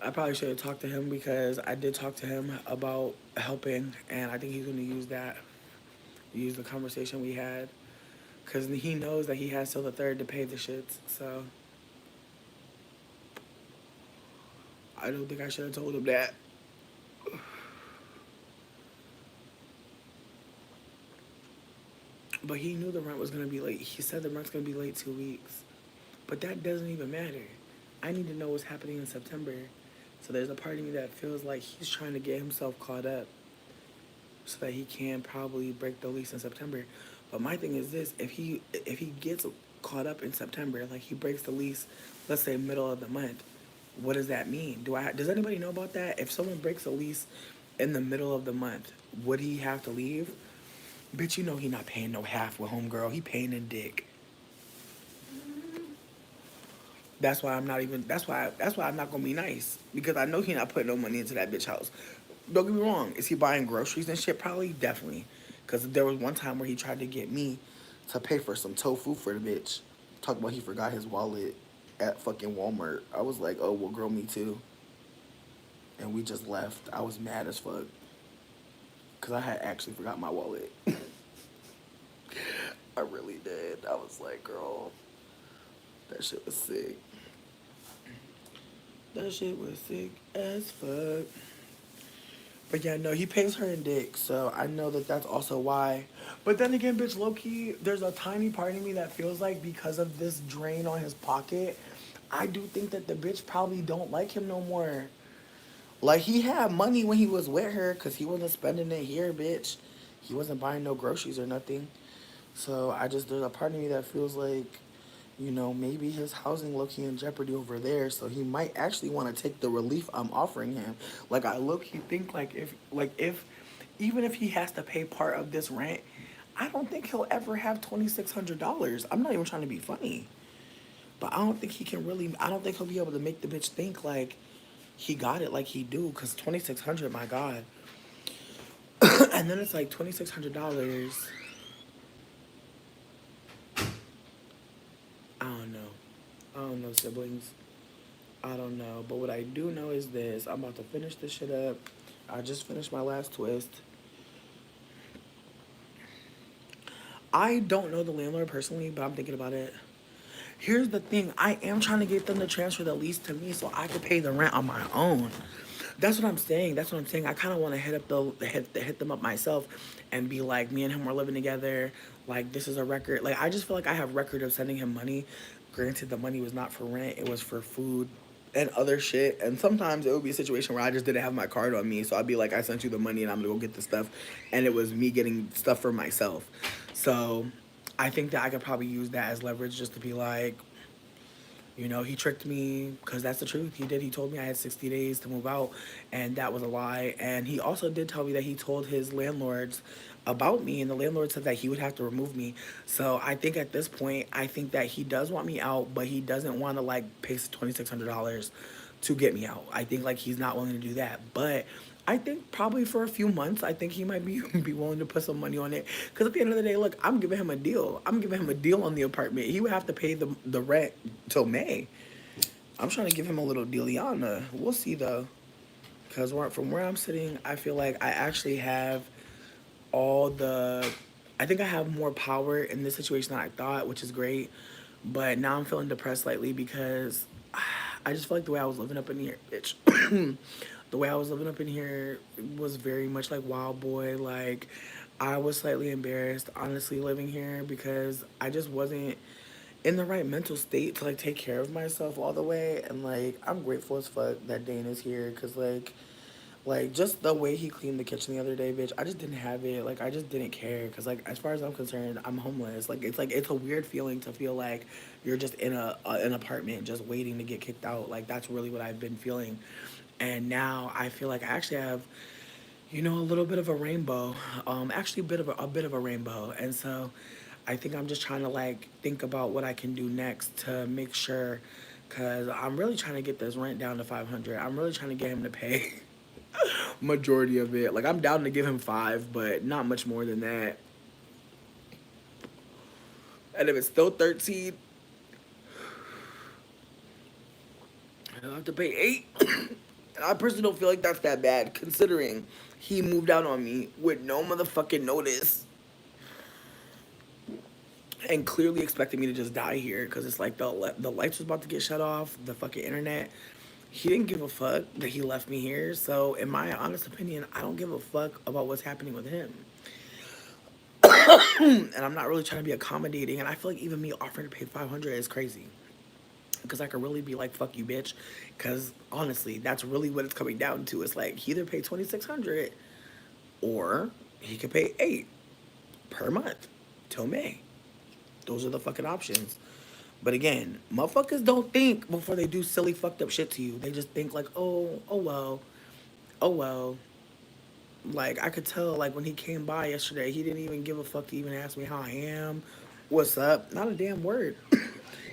I probably should have talked to him because I did talk to him about helping, and I think he's gonna use that, use the conversation we had, because he knows that he has till the third to pay the shits. So I don't think I should have told him that. But he knew the rent was gonna be late. He said the rent's gonna be late 2 weeks. But that doesn't even matter. I need to know what's happening in September. So there's a part of me that feels like he's trying to get himself caught up so that he can probably break the lease in September. But my thing is this: if he gets caught up in September, like he breaks the lease, let's say middle of the month, what does that mean? Does anybody know about that? If someone breaks a lease in the middle of the month, would he have to leave? Bitch, you know he not paying no half with homegirl. He paying in dick. That's why I'm not even. That's why I'm not gonna be nice, because I know he not putting no money into that bitch house. Don't get me wrong. Is he buying groceries and shit? Probably, definitely. Because there was one time where he tried to get me to pay for some tofu for the bitch. Talk about he forgot his wallet at fucking Walmart. I was like, oh well, girl, me too. And we just left. I was mad as fuck because I had actually forgot my wallet. I really did. I was like, girl, that shit was sick. That shit was sick as fuck. But yeah, no, he pays her in dick, so I know that that's also why. But then again, bitch, low key, there's a tiny part of me that feels like because of this drain on his pocket, I do think that the bitch probably don't like him no more. Like he had money when he was with her, cause he wasn't spending it here, bitch. He wasn't buying no groceries or nothing. So there's a part of me that feels like, maybe his housing low-key in jeopardy over there, so he might actually want to take the relief I'm offering him. Like I low-key think like if even if he has to pay part of this rent, I don't think he'll ever have $2,600. I'm not even trying to be funny. But I don't think he'll be able to make the bitch think like he got it like he do, cause 2,600, my God. And then it's like $2,600. I don't know. I don't know, siblings. I don't know. But what I do know is this. I'm about to finish this shit up. I just finished my last twist. I don't know the landlord personally, but I'm thinking about it. Here's the thing. I am trying to get them to transfer the lease to me so I could pay the rent on my own. That's what I'm saying. That's what I'm saying. I kind of want to hit them up myself and be like, me and him were living together. Like, this is a record. Like, I just feel like I have record of sending him money. Granted, the money was not for rent. It was for food and other shit. And sometimes it would be a situation where I just didn't have my card on me. So I'd be like, I sent you the money and I'm going to go get the stuff. And it was me getting stuff for myself. So I think that I could probably use that as leverage just to be like, You know, he tricked me because that's the truth. He did. He told me I had 60 days to move out, and that was a lie. And he also did tell me that he told his landlords about me, and the landlord said that he would have to remove me. So I think at this point, I think that he does want me out, but he doesn't want to like pay $2,600 to get me out. I think like he's not willing to do that. But I think probably for a few months, I think he might be be willing to put some money on it. Because at the end of the day, look, I'm giving him a deal. I'm giving him a deal on the apartment. He would have to pay the rent till May. I'm trying to give him a little dealiana. We'll see though. Because from where I'm sitting, I feel like I actually have all the. I think I have more power in this situation than I thought, which is great. But now I'm feeling depressed lately because I just feel like the way I was living up in here, bitch. The way I was living up in here was very much like Wild Boy. Like, I was slightly embarrassed, honestly, living here because I just wasn't in the right mental state to like take care of myself all the way. And like, I'm grateful as fuck that Dane is here because like just the way he cleaned the kitchen the other day, bitch. I just didn't have it. Like I just didn't care because like as far as I'm concerned, I'm homeless. Like it's a weird feeling to feel like you're just in an apartment just waiting to get kicked out. Like that's really what I've been feeling, and now I feel like I actually have a little bit of a rainbow. Actually, a bit of a rainbow, and so I think I'm just trying to like think about what I can do next to make sure, cause I'm really trying to get this rent down to 500. I'm really trying to get him to pay majority of it. Like I'm down to give him five, but not much more than that. And if it's still 13, I'll have to pay eight. And I personally don't feel like that's that bad, considering he moved out on me with no motherfucking notice and clearly expecting me to just die here because it's like the lights was about to get shut off, the fucking internet. He didn't give a fuck that he left me here. So, in my honest opinion, I don't give a fuck about what's happening with him. And I'm not really trying to be accommodating. And I feel like even me offering to pay 500 is crazy because I could really be like, "Fuck you, bitch." Because honestly, that's really what it's coming down to. It's like he either pay 2,600 or he could pay eight per month till May. Those are the fucking options. But again, motherfuckers don't think before they do silly fucked up shit to you. They just think like, oh well, oh well. Like I could tell like when he came by yesterday, he didn't even give a fuck to even ask me how I am, what's up. Not a damn word.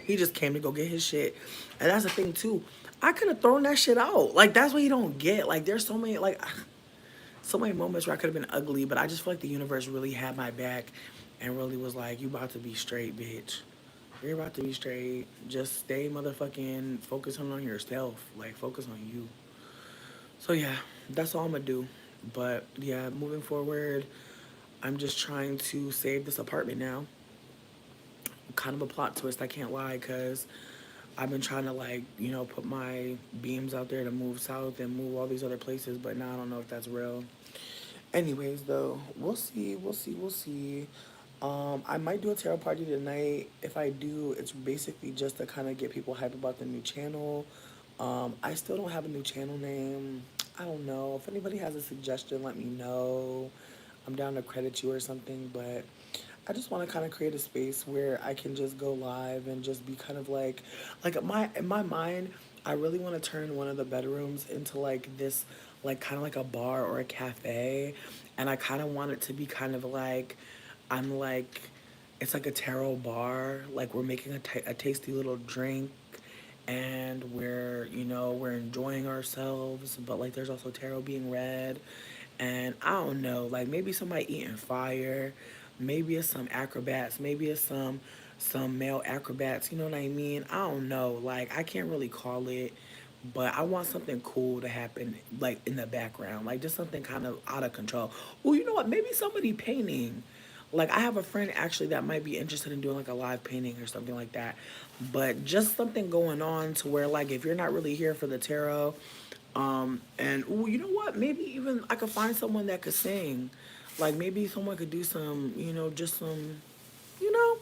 He just came to go get his shit. And that's the thing too. I could have thrown that shit out. Like that's what you don't get. Like there's so many so many moments where I could have been ugly, but I just feel like the universe really had my back and really was like, you about to be straight, bitch. You're about to be straight. Just stay motherfucking focusing on yourself. Like focus on you. So yeah, that's all I'm gonna do. But yeah, moving forward, I'm just trying to save this apartment now. Kind of a plot twist, I can't lie, cause I've been trying to like, put my beams out there to move south and move all these other places, but now I don't know if that's real. Anyways, though, we'll see, we'll see, we'll see. I might do a tarot party tonight. If I do, it's basically just to kind of get people hype about the new channel. I still don't have a new channel name. I don't know. If anybody has a suggestion, let me know. I'm down to credit you or something, but I just want to kind of create a space where I can just go live and just be kind of like in my mind, I really want to turn one of the bedrooms into like this, like kind of like a bar or a cafe, and I kind of want it to be kind of like I'm like it's like a tarot bar, like we're making a tasty little drink and we're enjoying ourselves, but like there's also tarot being read, and I don't know, like maybe somebody eating fire, maybe it's some acrobats, maybe it's some male acrobats, you know what I mean? I don't know, like I can't really call it, but I want something cool to happen like in the background, like just something kind of out of control. Well, you know what? Maybe somebody painting. Like I have a friend actually that might be interested in doing like a live painting or something like that. But just something going on to where like if you're not really here for the tarot, and ooh, you know what? Maybe even I could find someone that could sing. Like maybe someone could do some, just some, you know,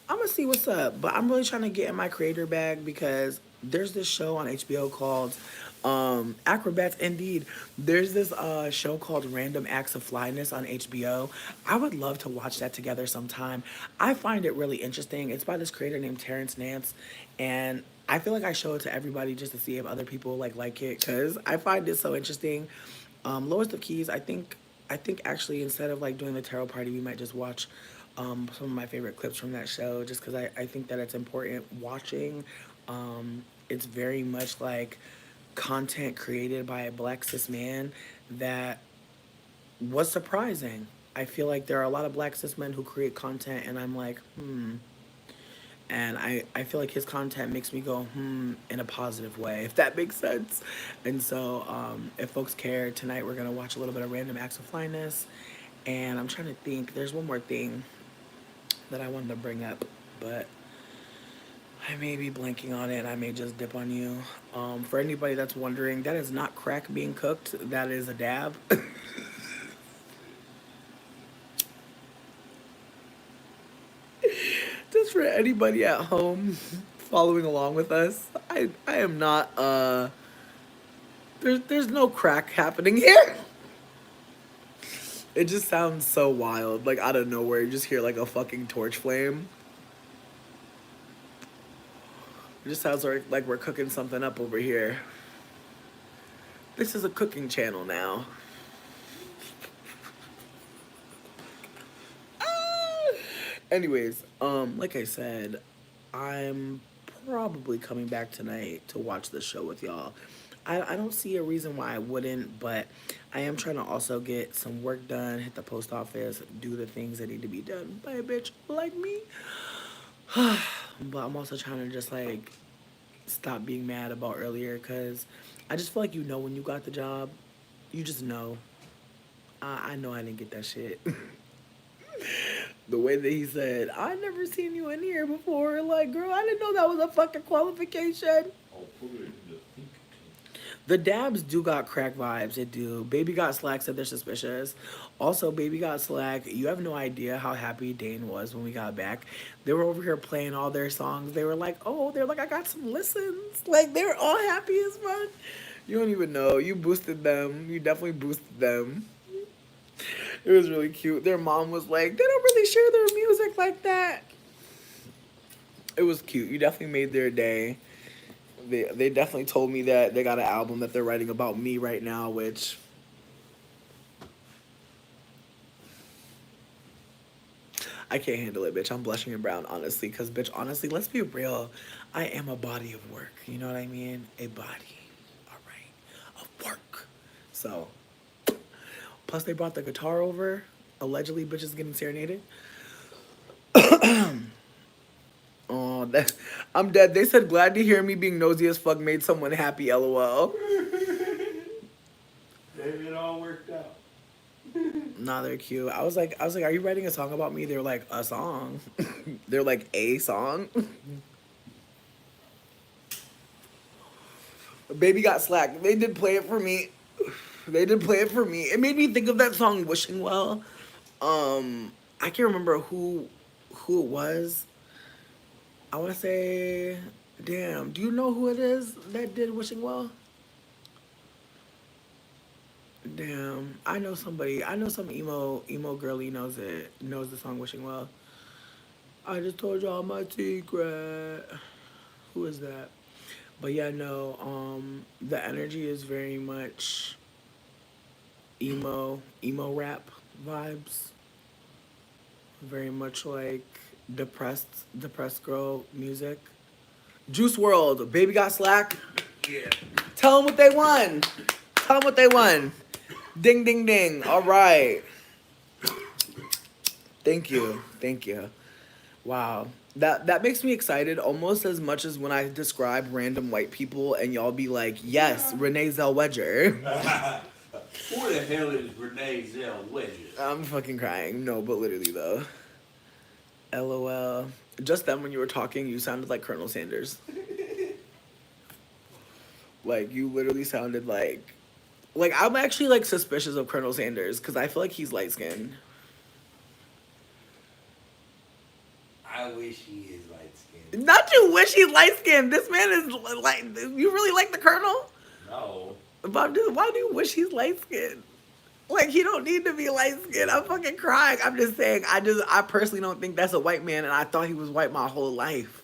I'm gonna see what's up. But I'm really trying to get in my creator bag because there's this show on HBO called Acrobats. Indeed, there's this show called Random Acts of Flyness on HBO. I would love to watch that together sometime. I find it really interesting. It's by this creator named Terrence Nance, and I feel like I show it to everybody just to see if other people like it because I find it so interesting. Lowest of Keys, I think actually instead of like doing the tarot party, we might just watch some of my favorite clips from that show just because I think that it's important watching. It's very much like content created by a black cis man that was surprising. I feel like there are a lot of black cis men who create content, and I'm like, and I feel like his content makes me go in a positive way, if that makes sense. And so if folks care, tonight we're gonna watch a little bit of Random Acts of Flyness, and I'm trying to think there's one more thing that I wanted to bring up, but I may be blanking on it. I may just dip on you. For anybody that's wondering, that is not crack being cooked, that is a dab. Just for anybody at home following along with us, I am not there's no crack happening here. It just sounds so wild, like out of nowhere. You just hear like a fucking torch flame. It just sounds like we're cooking something up over here. This is a cooking channel now. Anyways, like I said, I'm probably coming back tonight to watch the show with y'all. I don't see a reason why I wouldn't, but I am trying to also get some work done, hit the post office, do the things that need to be done by a bitch like me. But I'm also trying to just like stop being mad about earlier because I just feel like you know when you got the job, you just know. I know I didn't get that shit. The way that he said, I never seen you in here before. Like, girl, I didn't know that was a fucking qualification. I'll put it in the think tank. The dabs do got crack vibes. It do. Baby Got Slack said they're suspicious. Also, Baby Got Slack, you have no idea how happy Dane was when we got back. They were over here playing all their songs. They were like, oh, they're like, I got some listens. Like, they were all happy as fuck. You don't even know. You boosted them. You definitely boosted them. It was really cute. Their mom was like, they don't really share their music like that. It was cute. You definitely made their day. They definitely told me that they got an album that they're writing about me right now, which I can't handle it, bitch. I'm blushing and brown, honestly. Because, bitch, honestly, let's be real. I am a body of work. You know what I mean? A body, all right, of work. So, plus they brought the guitar over. Allegedly, bitches getting serenaded. Oh, that I'm dead. They said glad to hear me being nosy as fuck made someone happy. LOL. Maybe it all worked out. Nah, they're cute. I was like, are you writing a song about me? They're like, a song. They're like, a song. Baby Got Slack. They did play it for me. They did play it for me. It made me think of that song Wishing Well. I can't remember who it was. I want to say, damn. Do you know who it is that did Wishing Well? Damn, I know somebody. I know some emo girlie knows it. Knows the song Wishing Well. I just told y'all my secret. Who is that? But yeah, no. The energy is very much emo rap vibes. Very much like depressed girl music. Juice World, Baby Got Slack. Yeah. Tell them what they won. Tell them what they won. Ding, ding, ding. All right. Thank you. Thank you. Wow. That makes me excited almost as much as when I describe random white people and y'all be like, yes, Renee Zellweger. Who the hell is Renee Zellweger? I'm fucking crying. No, but literally though. LOL. Just then when you were talking, you sounded like Colonel Sanders. Like, you literally sounded like I'm actually like suspicious of Colonel Sanders because I feel like he's light skinned. I wish he is light skinned. Not you wish he's light skinned. This man is like, you really like the Colonel? No. But dude, why do you wish he's light skinned? Like, he don't need to be light skinned. I'm fucking crying. I'm just saying, I personally don't think that's a white man, and I thought he was white my whole life.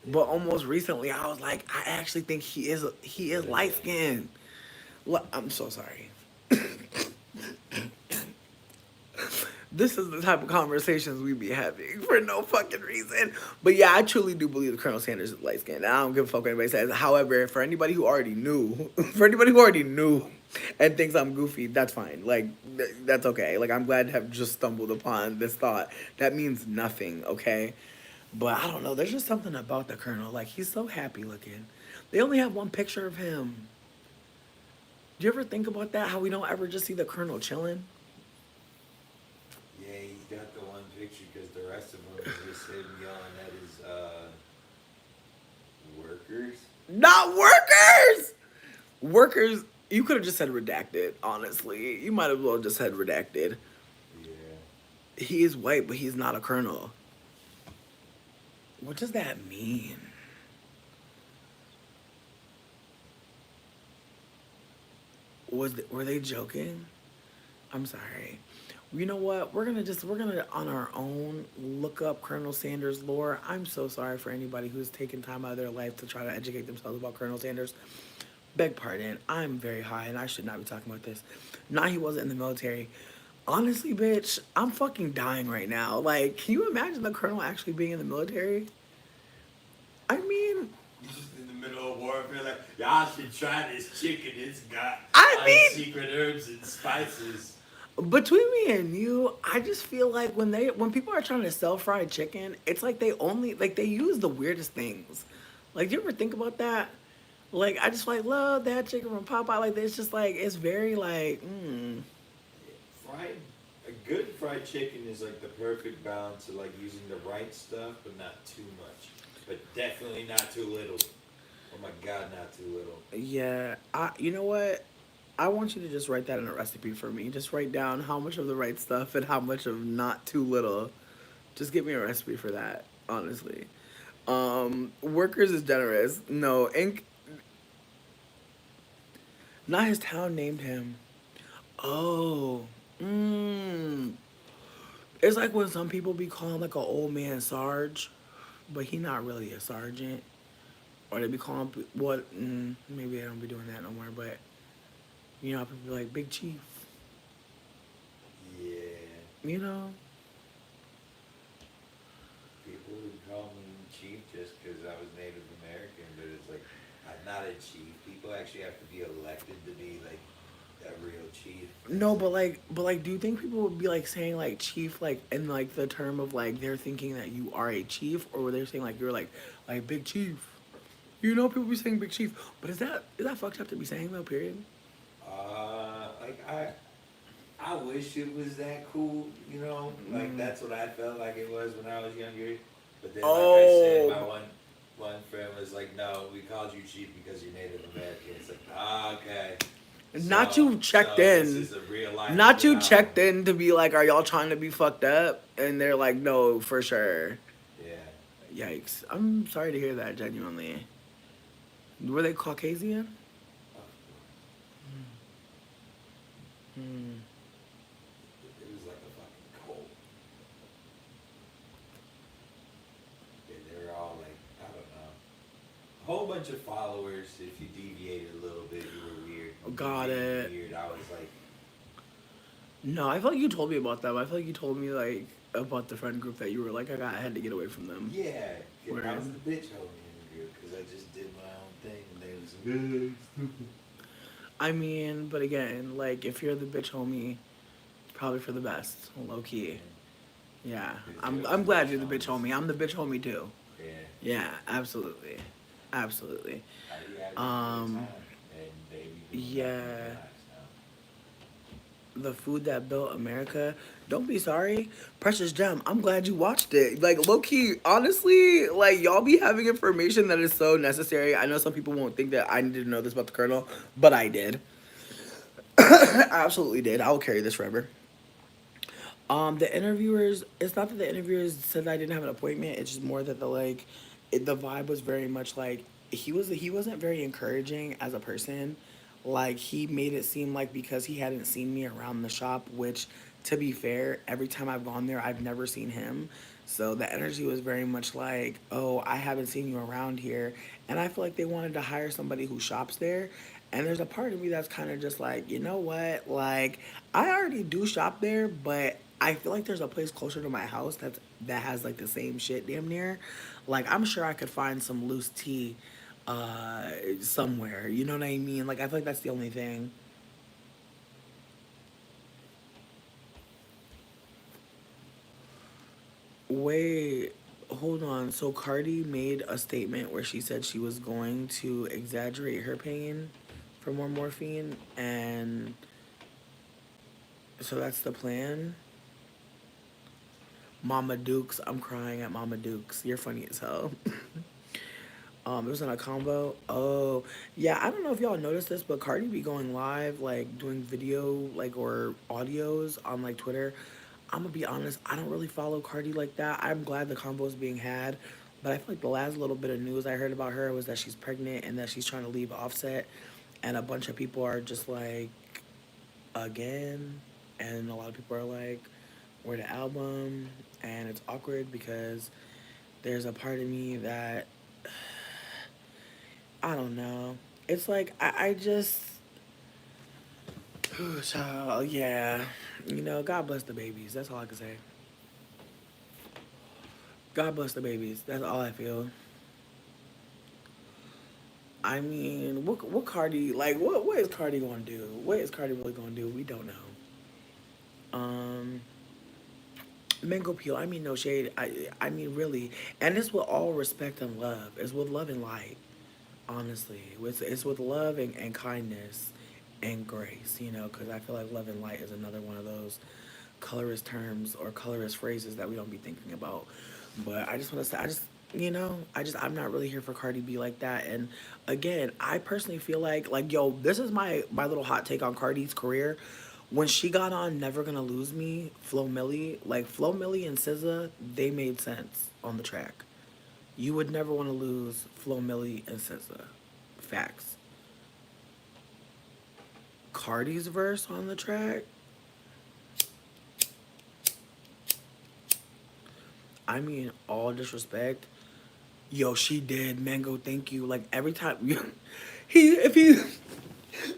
Yeah. But almost recently, I was like, I actually think he is What is light it? skinned. I'm so sorry. This is the type of conversations we be having for no fucking reason. But yeah, I truly do believe that Colonel Sanders is light skinned. I don't give a fuck what anybody says. However, for anybody who already knew, for anybody who already knew and thinks I'm goofy, that's fine. Like, that's okay. Like, I'm glad to have just stumbled upon this thought. That means nothing, okay? But I don't know. There's just something about the Colonel. Like, he's so happy looking. They only have one picture of him. Do you ever think about that? How we don't ever just see the Colonel chilling? Yeah, he's got the one picture because the rest of them is just him yelling at his workers. Not workers! Workers, you could have just said redacted, honestly. You might as well just said redacted. Yeah. He is white, but he's not a colonel. What does that mean? Were they joking? I'm sorry. You know what? We're gonna on our own look up Colonel Sanders lore. I'm so sorry for anybody who's taken time out of their life to try to educate themselves about Colonel Sanders. Beg pardon. I'm very high and I should not be talking about this. Not he wasn't in the military. Honestly, bitch, I'm fucking dying right now. Like, can you imagine the colonel actually being in the military? I mean, He's just in the middle of warfare, like, y'all should try this chicken. It's got I mean, secret herbs and spices. between me and you, I just feel like when people are trying to sell fried chicken, it's like they use the weirdest things. Like, do you ever think about that? Like, I just like love that chicken from Popeye. Like, it's just like it's very like, Fried, a good fried chicken is like the perfect balance of like using the right stuff, but not too much, but definitely not too little. Oh my god, not too little. yeah. You know what? I want you to just write that in a recipe for me. Just write down how much of the right stuff and how much of not too little. Just give me a recipe for that, honestly. Workers is generous. No, ink. Not his town named him. Oh, it's like when some people be calling like an old man Sarge, but he not really a sergeant. Or they be calling what? Maybe they don't be doing that no more. But you know, how people be like Big Chief. Yeah, You know, people would call me chief just because I was Native American, but it's like I'm not a chief. People actually have to be elected to be like a real chief. no, but like, do you think people would be like saying like chief like in like the term of like they're thinking that you are a chief, or were they saying like you're like big chief? You know, people be saying big chief, but is that fucked up to be saying though? Period. Like I wish it was that cool, you know. Like that's what I felt like it was when I was younger. But then, like I said, Oh, my one friend was like, "No, we called you chief because you're Native American." It's like, ah, okay. not So you checked this in. is a real life Not you phenomenon. checked in to be like, are y'all trying to be fucked up? And they're like, no, for sure. Yeah. Yikes. I'm sorry to hear that, genuinely. Were they Caucasian? Of course. Hmm. It was like a fucking cult. And they were all like, I don't know, a whole bunch of followers. If you deviated a little bit, you were weird. You Got made me it. weird. I was like, No, I feel like you told me about that. I feel like you told me like about the friend group that you were like, I had to get away from them. yeah, I was Word. the bitch homie in the group because I just did my own thing, and they was like, stupid. I mean, but again, like if you're the bitch homie, it's probably for the best, low key. Yeah, Because I'm there was I'm some glad bitch you're the bitch homies. homie. I'm the bitch homie too. Yeah, Yeah, absolutely, absolutely. yeah, I just had a good Um, time, and they be doing that for their yeah, lives now. the food that built America. Don't be sorry, Precious Gem. I'm glad you watched it. Like low key, honestly, like y'all be having information that is so necessary. I know some people won't think that I needed to know this about the Colonel, but I did. I absolutely did. I will carry this forever. The interviewers. It's not that the interviewers said I didn't have an appointment. It's just more that the vibe was very much like he wasn't very encouraging as a person. Like he made it seem like because he hadn't seen me around the shop, which to be fair, every time I've gone there, I've never seen him. So the energy was very much like, oh, I haven't seen you around here. And I feel like they wanted to hire somebody who shops there. And there's a part of me that's kind of just like, you know what? Like, I already do shop there, but I feel like there's a place closer to my house that has like the same shit damn near. Like, I'm sure I could find some loose tea somewhere. You know what I mean? Like, I feel like that's the only thing. Wait, hold on. So Cardi made a statement where she said she was going to exaggerate her pain for more morphine, and so that's the plan. Mama Dukes, I'm crying at Mama Dukes. You're funny as hell. It was in a combo. Oh, yeah. I don't know if y'all noticed this, but Cardi be going live, like doing video, like or audios on like Twitter. I'm gonna be honest. I don't really follow Cardi like that. I'm glad the combo is being had, but I feel like the last little bit of news I heard about her was that she's pregnant and that she's trying to leave Offset, and a bunch of people are just like, again, and a lot of people are like, where the album, and it's awkward because there's a part of me that I don't know. It's like I just child, yeah. You know, God bless the babies. That's all I can say. God bless the babies. That's all I feel. I mean, what Cardi like? What is Cardi gonna do? What is Cardi really gonna do? We don't know. Um, Mango Peel. I mean, no shade. I mean, really, and it's with all respect and love. It's with love and light. Honestly, it's with love and kindness and grace. You know, because I feel like love and light is another one of those colorist terms or colorist phrases that we don't be thinking about. But I just want to say, I just, you know, I'm not really here for Cardi B like that. And again, I personally feel like, yo, this is my little hot take on Cardi's career. When she got on Never Gonna Lose Me, Flo Milli, like Flo Milli and SZA, they made sense on the track. You would never want to lose Flo Milli and SZA. Facts. Cardi's verse on the track, I mean, all disrespect. Yo, she did. Mango, thank you. Like every time he if he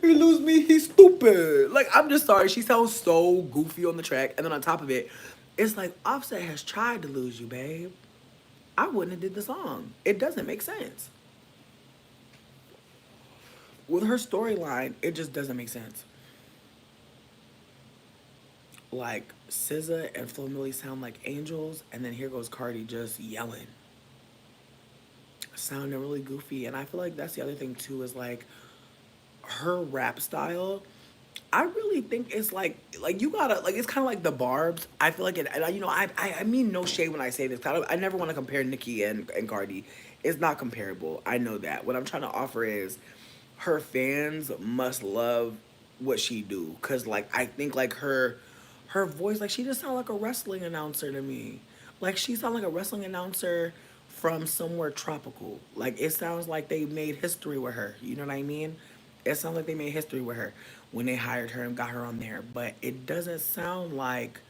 he lose me, he's stupid. Like I'm just sorry. She sounds so goofy on the track, and then on top of it, it's like Offset has tried to lose you, babe. I wouldn't have did the song. It doesn't make sense. With her storyline, it just doesn't make sense. Like SZA and Flo Milli sound like angels, and then here goes Cardi just yelling, sounding really goofy. And I feel like that's the other thing too is like her rap style. I really think it's like you gotta like it's kind of like the Barb's. I feel like it. And you know, I mean no shade when I say this. I never want to compare Nicki and Cardi. It's not comparable. I know that. What I'm trying to offer is her fans must love what she do. Cause like I think like her voice like she just sound like a wrestling announcer to me. Like she sound like a wrestling announcer from somewhere tropical. Like it sounds like they made history with her. You know what I mean? It sounds like they made history with her when they hired her and got her on there. But it doesn't sound like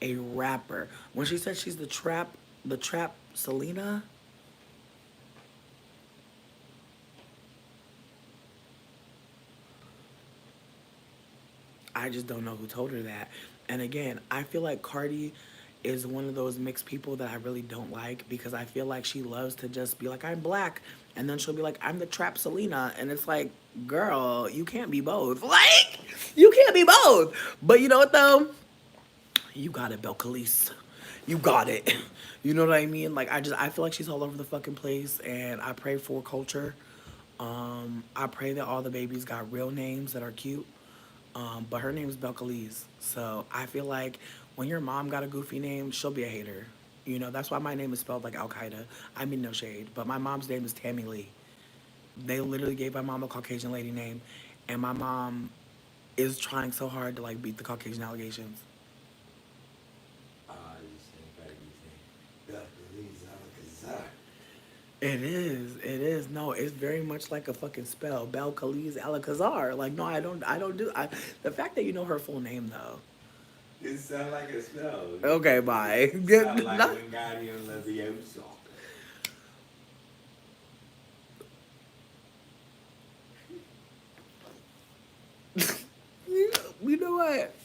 a rapper. When she said she's the trap Selena, I just don't know who told her that. And again, I feel like Cardi is one of those mixed people that I really don't like because I feel like she loves to just be like, I'm black. And then she'll be like, I'm the trap Selena. And it's like, girl, you can't be both. Like, you can't be both. But you know what, though? You got it, Belcalis. You got it. You know what I mean? Like, I feel like she's all over the fucking place. And I pray for culture. I pray that all the babies got real names that are cute. But her name is Belcalis. So I feel like when your mom got a goofy name, she'll be a hater. You know, that's why my name is spelled like Al Qaeda. I mean, no shade. But my mom's name is Tammy Lee. They literally gave my mom a Caucasian lady name. And my mom is trying so hard to like beat the Caucasian allegations. You think like you think Belize Alcazar. It is. It is. No, it's very much like a fucking spell. Belcalis Alcazar. Like, no, I don't do. The fact that you know her full name though. It sound like a smell. Okay, bye. It sound like Not- Wingardium Leviosa. you know what?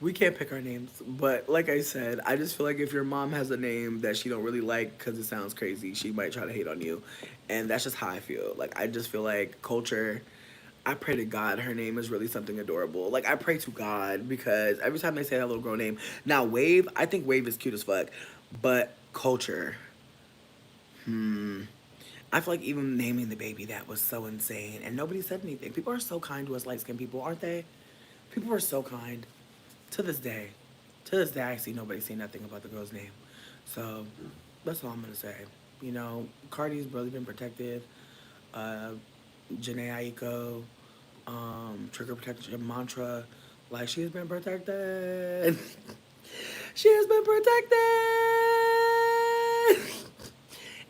We can't pick our names, but like I said, I just feel like if your mom has a name that she don't really like because it sounds crazy, she might try to hate on you, and that's just how I feel. Like I just feel like culture. I pray to God her name is really something adorable. Like I pray to God because every time they say that little girl name, now Wave, I think Wave is cute as fuck, but culture. I feel like even naming the baby that was so insane, and nobody said anything. People are so kind to us light skinned people, aren't they? People are so kind. To this day, I see nobody say nothing about the girl's name. So that's all I'm gonna say. You know, Cardi's really been protected. Uh, Janae Aiko, Trigger Protection Mantra, like she has been protected. she has been protected.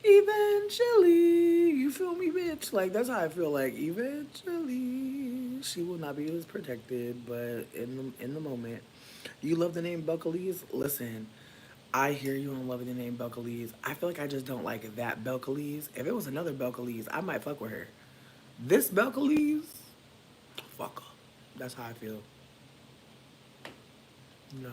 Eventually, you feel me, bitch? Like that's how I feel. Like eventually, she will not be as protected, but in the moment, you love the name Belcalis. Listen, I hear you on loving the name Belcalis. I feel like I just don't like that Belcalis. If it was another Belcalis, I might fuck with her. This Belcalis, fuck her. That's how I feel. No.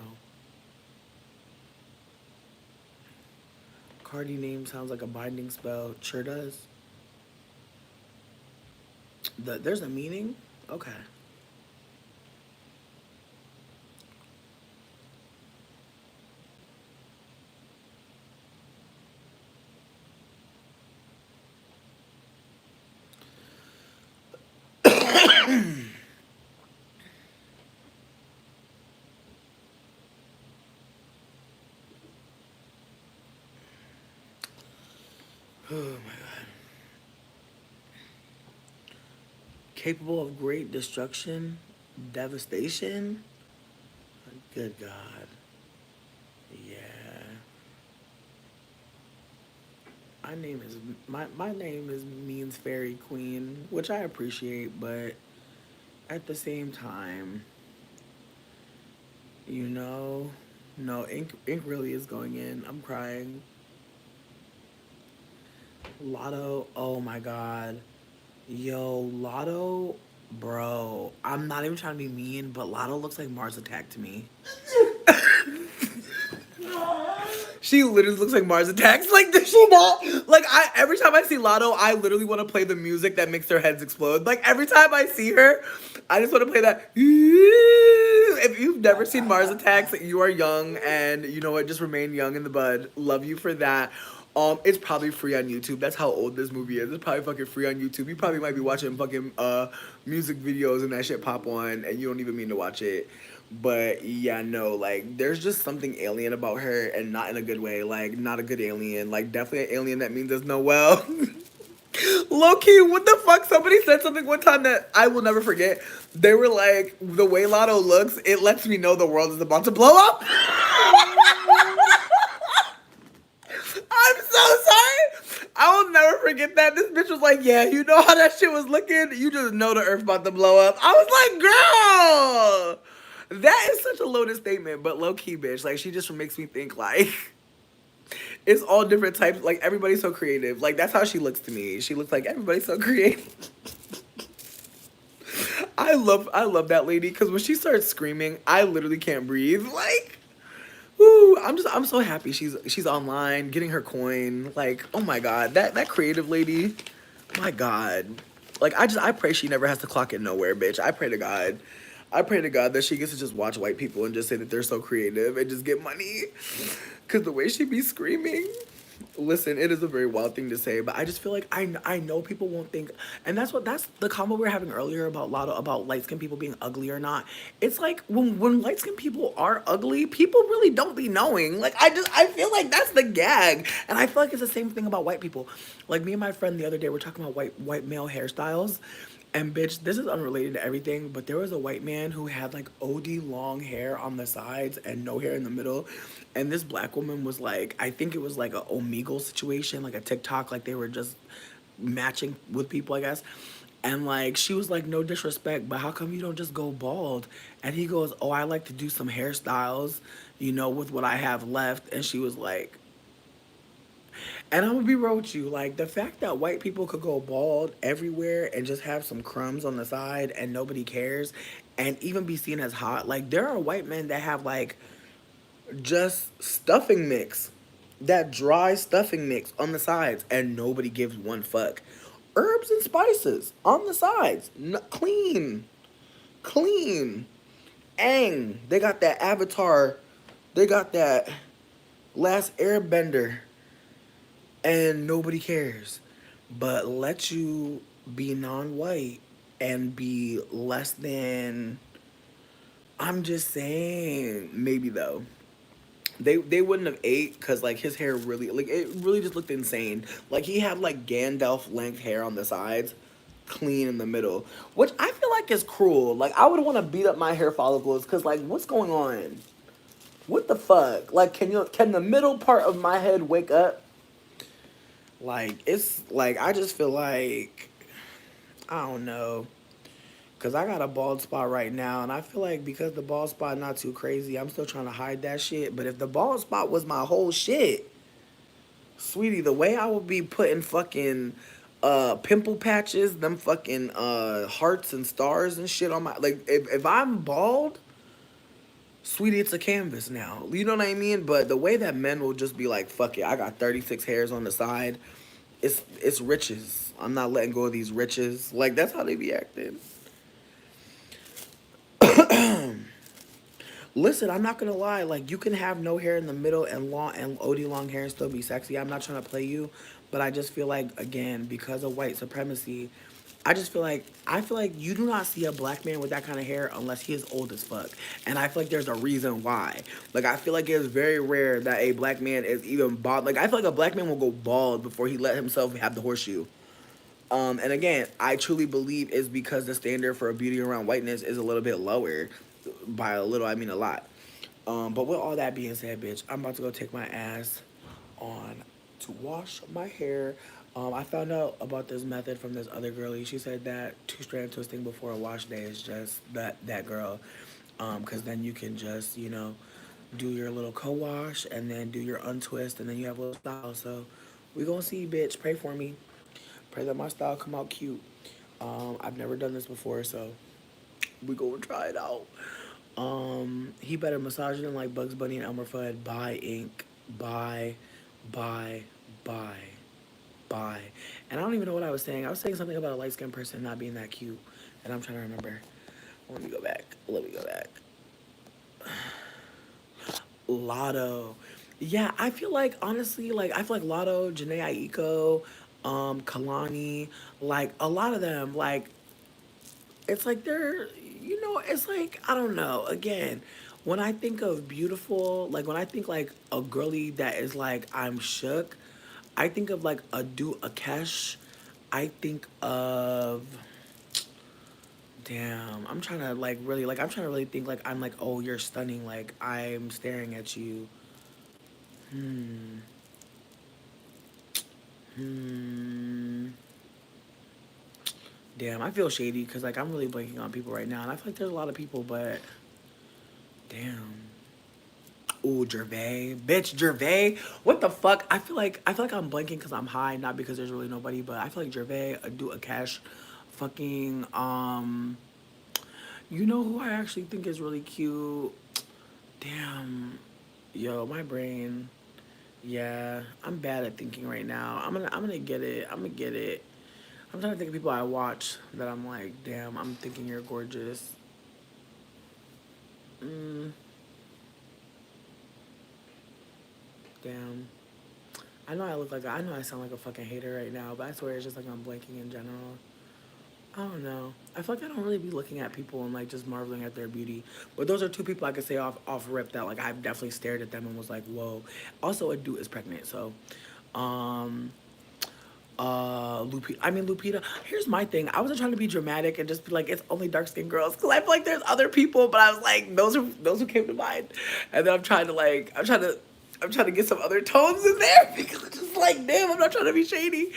Cardi name sounds like a binding spell. Sure does. There's a meaning? Okay. Oh my god. Capable of great destruction, devastation. Good God. Yeah. My name is means fairy queen, which I appreciate, but at the same time, you know, no ink really is going in. I'm crying. Lotto, oh my god. Yo, Lotto, bro. I'm not even trying to be mean, but Lotto looks like Mars Attack to me. She literally looks like Mars Attacks. Like, does she not? Like, every time I see Lotto, I literally want to play the music that makes their heads explode. Like, every time I see her, I just want to play that. If you've never seen Mars Attacks, you are young, and you know what? Just remain young in the bud. Love you for that. It's probably free on YouTube. That's how old this movie is. It's probably fucking free on YouTube. You probably might be watching fucking music videos and that shit pop on, and you don't even mean to watch it. But yeah, no, like there's just something alien about her, and not in a good way. Like not a good alien. Like definitely an alien that means us no well. Low key, what the fuck? Somebody said something one time that I will never forget. They were like, the way Lotto looks, it lets me know the world is about to blow up. I'm so sorry. I will never forget that. This bitch was like, yeah, you know how that shit was looking? You just know the earth about to blow up. I was like, girl, that is such a loaded statement, but low key, bitch. Like, she just makes me think, like, it's all different types. Like, everybody's so creative. Like, that's how she looks to me. She looks like everybody's so creative. I love that lady because when she starts screaming, I literally can't breathe. Like, woo, I'm so happy she's online getting her coin. Like, oh my god, that creative lady, my god. Like I pray she never has to clock in nowhere, bitch. I pray to God. I pray to God that she gets to just watch white people and just say that they're so creative and just get money. Cause the way she be screaming. Listen, it is a very wild thing to say, but I just feel like I know people won't think, and that's the combo we were having earlier about Lotto about light skinned people being ugly or not. It's like when light skinned people are ugly, people really don't be knowing. Like I feel like that's the gag, and I feel like it's the same thing about white people. Like me and my friend the other day were talking about white male hairstyles, and bitch, this is unrelated to everything, but there was a white man who had like OD long hair on the sides and no hair in the middle. And this black woman was like, I think it was like a Omegle situation, like a TikTok, like they were just matching with people, I guess. And like she was like, no disrespect, but how come you don't just go bald? And he goes, oh, I like to do some hairstyles, with what I have left. And she was like, and I'm gonna be real with you, like the fact that white people could go bald everywhere and just have some crumbs on the side and nobody cares, and even be seen as hot. Like there are white men that have like just stuffing mix, that dry stuffing mix on the sides, and nobody gives one fuck. Herbs and spices on the sides, clean, clean. Ang, they got that Avatar, they got that Last Airbender, and nobody cares. But let you be non-white and be less than. I'm just saying, maybe though. They wouldn't have ate because like his hair really like it really just looked insane. Like he had like Gandalf length hair on the sides, clean in the middle, which I feel like is cruel. Like I would want to beat up my hair follicles because like what's going on? What the fuck? Like can the middle part of my head wake up? Like it's like I just feel like I don't know. Cause I got a bald spot right now, and I feel like because the bald spot not too crazy, I'm still trying to hide that shit. But if the bald spot was my whole shit, sweetie, the way I would be putting fucking pimple patches, them fucking hearts and stars and shit on my like if I'm bald, sweetie, it's a canvas now. You know what I mean? But the way that men will just be like, fuck it, I got 36 hairs on the side. It's riches. I'm not letting go of these riches. Like that's how they be acting. Listen, I'm not gonna lie. Like you can have no hair in the middle and long and OD long hair and still be sexy. I'm not trying to play you, but I just feel like again because of white supremacy, I feel like you do not see a black man with that kind of hair unless he is old as fuck, and I feel like there's a reason why. Like I feel like it's very rare that a black man is even bald. Like I feel like a black man will go bald before he let himself have the horseshoe. And again, I truly believe is because the standard for beauty around whiteness is a little bit lower. By a little, I mean a lot. But with all that being said, bitch, I'm about to go take my ass on to wash my hair. I found out about this method from this other girlie. She said that two-strand twisting before a wash day is just that girl. Because then you can just, do your little co-wash and then do your untwist and then you have a little style. So we gonna see, bitch. Pray for me. Pray that my style come out cute. I've never done this before, so we gonna try it out. He better massage it in like Bugs Bunny and Elmer Fudd. Buy ink, buy, buy, buy, buy. And I don't even know what I was saying. I was saying something about a light skinned person not being that cute, and I'm trying to remember. Let me go back. Let me go back. Lotto. Yeah, I feel like honestly, like I feel like Lotto, Janae Aiko, Kalani, like a lot of them, like it's like they're it's like I don't know. Again, when I think of beautiful, like when I think like a girly that is like I'm shook, I think of like a do Akesh. I think of damn. I'm trying to really think like I'm like oh you're stunning like I'm staring at you. Hmm. Hmm. Damn, I feel shady because like I'm really blanking on people right now, and I feel like there's a lot of people, but damn. Ooh, Gervais, bitch, Gervais. What the fuck? I feel like I'm blanking because I'm high, not because there's really nobody. But I feel like Gervais, do a cash, fucking You know who I actually think is really cute? Damn, yo, my brain. Yeah, I'm bad at thinking right now. I'm gonna get it. I'm gonna get it. I'm trying to think of people I watch that I'm like, damn, I'm thinking you're gorgeous. Mm, damn. I know I sound like a fucking hater right now, but I swear it's just like I'm blanking in general. I don't know. I feel like I don't really be looking at people and like just marveling at their beauty. But those are two people I could say off rip that like I've definitely stared at them and was like, whoa. Also, a dude is pregnant, so um Lupita. Here's my thing. I wasn't trying to be dramatic and just be like it's only dark skinned girls because I feel like there's other people, but I was like those who came to mind, and then I'm trying to get some other tones in there because it's just like damn, I'm not trying to be shady.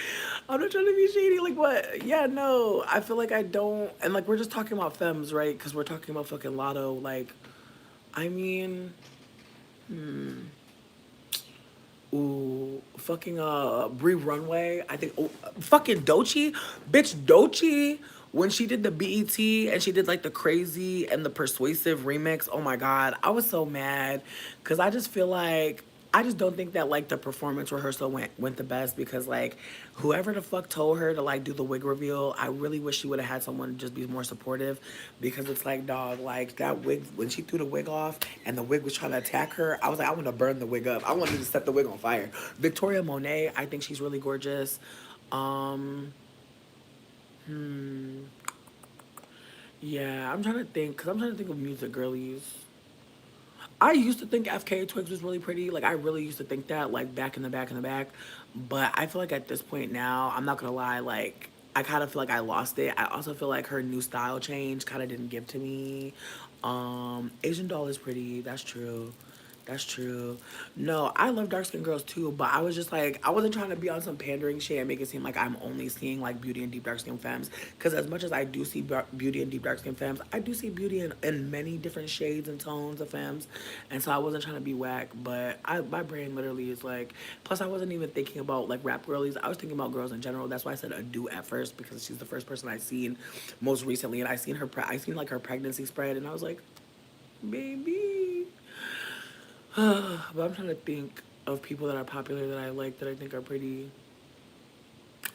I'm not trying to be shady. Like what? Yeah, no. I feel like I don't. And like we're just talking about femmes, right? Because we're talking about fucking Lotto. Like, I mean, ooh, fucking Brie Runway. I think fucking Doechii, bitch Doechii. When she did the BET and she did like the crazy and the persuasive remix, oh my god, I was so mad because I just feel like I just don't think that like the performance rehearsal went the best because like whoever the fuck told her to like do the wig reveal, I really wish she would have had someone just be more supportive because it's like dog, like that wig when she threw the wig off and the wig was trying to attack her, I was like I want to burn the wig up. I wanted to set the wig on fire. Victoria Monet, I think she's really gorgeous. Um yeah, I'm trying to think because I'm trying to think of music girlies. I used to think FK Twigs was really pretty. Like I really used to think that, like back in the back in the back. But I feel like at this point now, I'm not gonna lie, like I kind of feel like I lost it. I also feel like her new style change kind of didn't give to me. Asian doll is pretty. That's true. That's true. No, I love dark skinned girls too, but I was just like, I wasn't trying to be on some pandering shit and make it seem like I'm only seeing like beauty and deep dark skin femmes. Because as much as I do see beauty and deep dark skin femmes, I do see beauty in many different shades and tones of femmes. And so I wasn't trying to be whack, but my brain literally is like, plus I wasn't even thinking about like rap girlies. I was thinking about girls in general. That's why I said Adu at first, because she's the first person I seen most recently. And I seen her, I seen like her pregnancy spread, and I was like, baby. But I'm trying to think of people that are popular that I like that I think are pretty.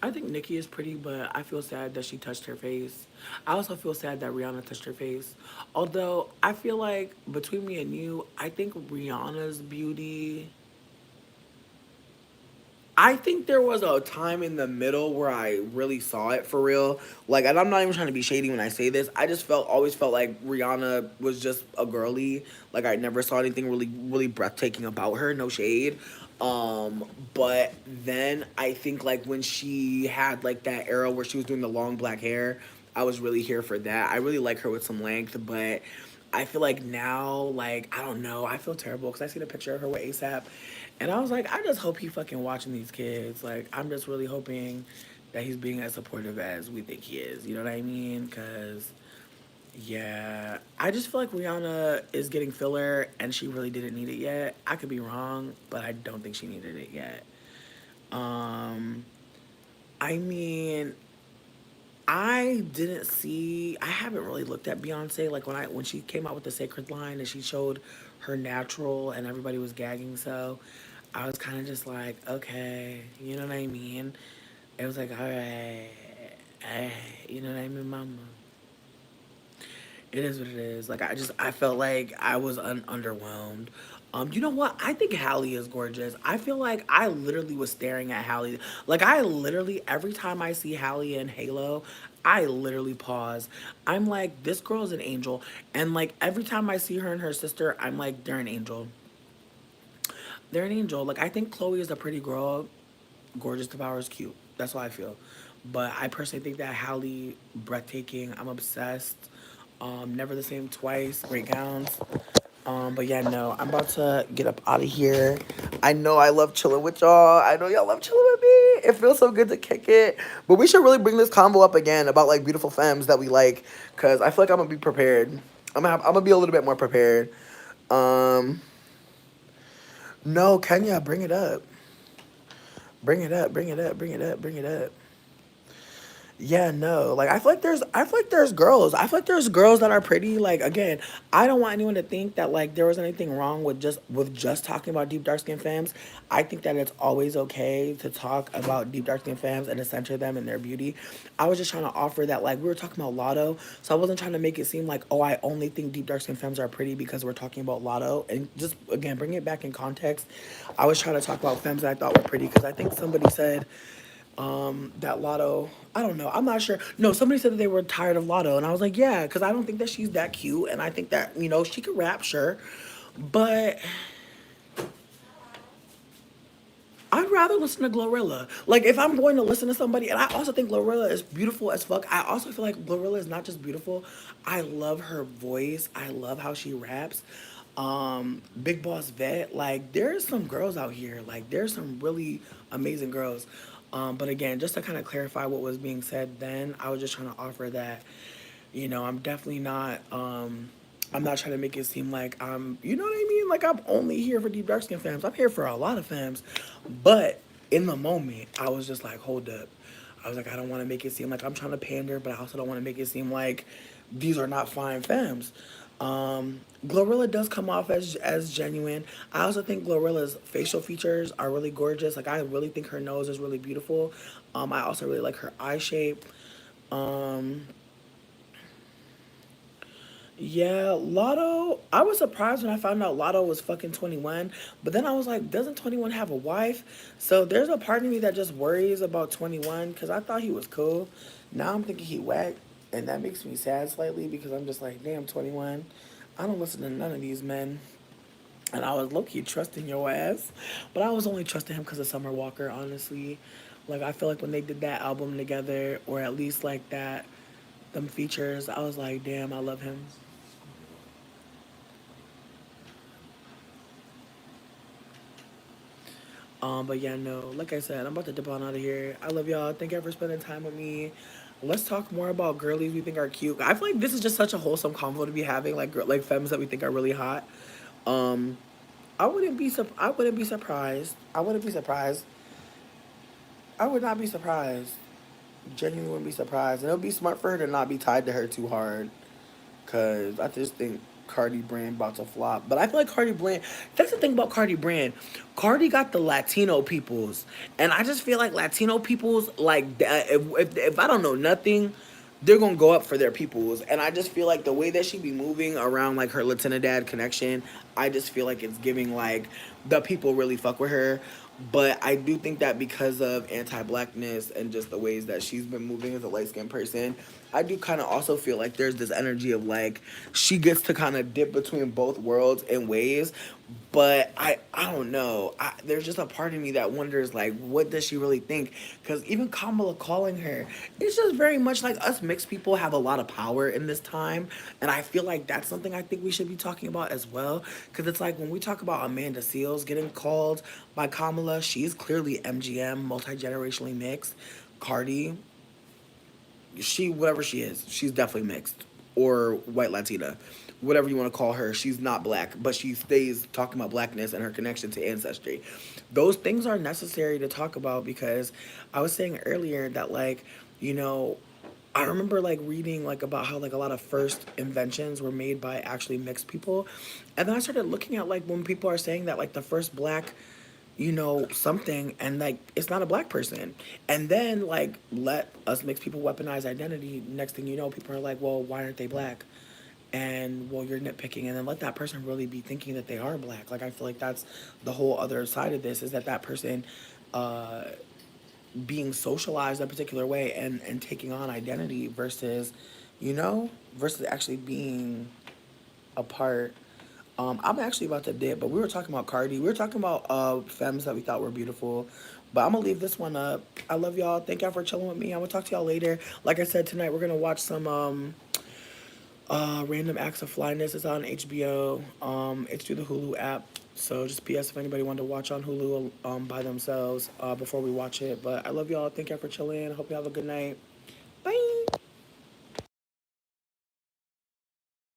I think Nicki is pretty, but I feel sad that she touched her face. I also feel sad that Rihanna touched her face. Although I feel like between me and you, I think Rihanna's beauty, I think there was a time in the middle where I really saw it for real. Like, and I'm not even trying to be shady when I say this. I just always felt like Rihanna was just a girly. Like, I never saw anything really breathtaking about her. No shade. But then I think like when she had like that era where she was doing the long black hair, I was really here for that. I really like her with some length, but I feel like now, like, I don't know. I feel terrible because I seen a picture of her with ASAP. And I was like, I just hope he fucking watching these kids. Like, I'm just really hoping that he's being as supportive as we think he is. You know what I mean? Because, yeah, I just feel like Rihanna is getting filler and she really didn't need it yet. I could be wrong, but I don't think she needed it yet. Um, I mean, I haven't really looked at Beyonce like when she came out with the Sacred line and she showed her natural and everybody was gagging, so I was kind of just like, okay, you know what I mean? It was like, all right, hey, you know what I mean, mama? It is what it is. Like I felt like I was underwhelmed. You know what? I think Hallie is gorgeous. I feel like I literally was staring at Hallie. Like I literally every time I see Hallie in Halo, I literally pause. I'm like, this girl's an angel. And like every time I see her and her sister, I'm like, they're an angel. They're an angel. Like I think Chloe is a pretty girl. Gorgeous Devour is cute. That's how I feel. But I personally think that Hallie breathtaking. I'm obsessed. Never the Same Twice. Great gowns. But yeah, no, I'm about to get up out of here. I know I love chilling with y'all. I know y'all love chilling with me. It feels so good to kick it. But we should really bring this combo up again about like beautiful femmes that we like, cause I feel like I'm gonna be prepared. I'm gonna be a little bit more prepared. Um, no, Kenya, bring it up. Bring it up. Bring it up. Bring it up. Bring it up. Yeah, no. Like I feel like there's girls. I feel like there's girls that are pretty. Like again, I don't want anyone to think that like there was anything wrong with just talking about deep dark skin femmes. I think that it's always okay to talk about deep dark skin femmes and to center them in their beauty. I was just trying to offer that like we were talking about Lotto, so I wasn't trying to make it seem like oh I only think deep dark skin femmes are pretty because we're talking about Lotto. And just again bring it back in context. I was trying to talk about femmes that I thought were pretty because I think somebody said that Lotto, I don't know. I'm not sure. No, somebody said that they were tired of Lotto, and I was like, yeah, because I don't think that she's that cute, and I think that she could rap, sure, but I'd rather listen to Glorilla. Like if I'm going to listen to somebody, and I also think Glorilla is beautiful as fuck. I also feel like Glorilla is not just beautiful. I love her voice. I love how she raps. Big Boss Vet. Like there's some girls out here. Like there's some really amazing girls. But again, just to kind of clarify what was being said then, I was just trying to offer that, I'm definitely not. I'm not trying to make it seem like you know what I mean? Like I'm only here for deep dark skin fams. I'm here for a lot of fams, but in the moment, I was just like, hold up. I was like, I don't want to make it seem like I'm trying to pander, but I also don't want to make it seem like these are not fine fams. Glorilla does come off as genuine. I also think Glorilla's facial features are really gorgeous. Like I really think her nose is really beautiful. I also really like her eye shape. Um, yeah, Lotto. I was surprised when I found out Lotto was fucking 21, but then I was like, doesn't 21 have a wife? So there's a part of me that just worries about 21 because I thought he was cool. Now I'm thinking he whack, and that makes me sad slightly because I'm just like, damn, 21. I don't listen to none of these men. And I was low key trusting your ass, but I was only trusting him because of Summer Walker, honestly. Like, I feel like when they did that album together, or at least like that, them features, I was like, damn, I love him. But yeah, no, like I said, I'm about to dip on out of here. I love y'all. Thank y'all for spending time with me. Let's talk more about girlies we think are cute. I feel like this is just such a wholesome convo to be having, like femmes that we think are really hot. Um, I wouldn't be surprised. I wouldn't be surprised. I would not be surprised. Genuinely wouldn't be surprised. And it would be smart for her to not be tied to her too hard. Cause I just think Cardi brand about to flop. But I feel like Cardi brand. That's the thing about Cardi brand. Cardi got the Latino peoples, and I just feel like Latino peoples like if I don't know nothing, they're gonna go up for their peoples. And I just feel like the way that she be moving around like her Latina dad connection, I just feel like it's giving like the people really fuck with her. But I do think that because of anti-blackness and just the ways that she's been moving as a light-skinned person, I do kind of also feel like there's this energy of like she gets to kind of dip between both worlds in ways. But I don't know. There's just a part of me that wonders like what does she really think? Because even Kamala calling her, it's just very much like us mixed people have a lot of power in this time, and I feel like that's something I think we should be talking about as well. Because it's like when we talk about Amanda Seales getting called by Kamala, she's clearly MGM, multi generationally mixed. Cardi, she whatever she is, she's definitely mixed or white Latina, whatever you want to call her. She's not black, but she stays talking about blackness and her connection to ancestry. Those things are necessary to talk about because I was saying earlier that like you know I remember like reading like about how like a lot of first inventions were made by actually mixed people, and then I started looking at like when people are saying that like the first black something, and like it's not a black person. And then like let us mixed people weaponize identity. Next thing you know, people are like, well, why aren't they black? And well, you're nitpicking, and then let that person really be thinking that they are black. Like I feel like that's the whole other side of this is that that person uh being socialized a particular way and taking on identity versus versus actually being a part. I'm actually about to dip, but we were talking about Cardi. We were talking about femmes that we thought were beautiful. But I'm gonna leave this one up. I love y'all. Thank y'all for chilling with me. I'm gonna talk to y'all later. Like I said, tonight we're gonna watch some Random Acts of Flyness. It's on HBO. It's through the Hulu app. So just PS if anybody wanted to watch on Hulu by themselves before we watch it. But I love y'all. Thank y'all for chilling. Hope you have a good night.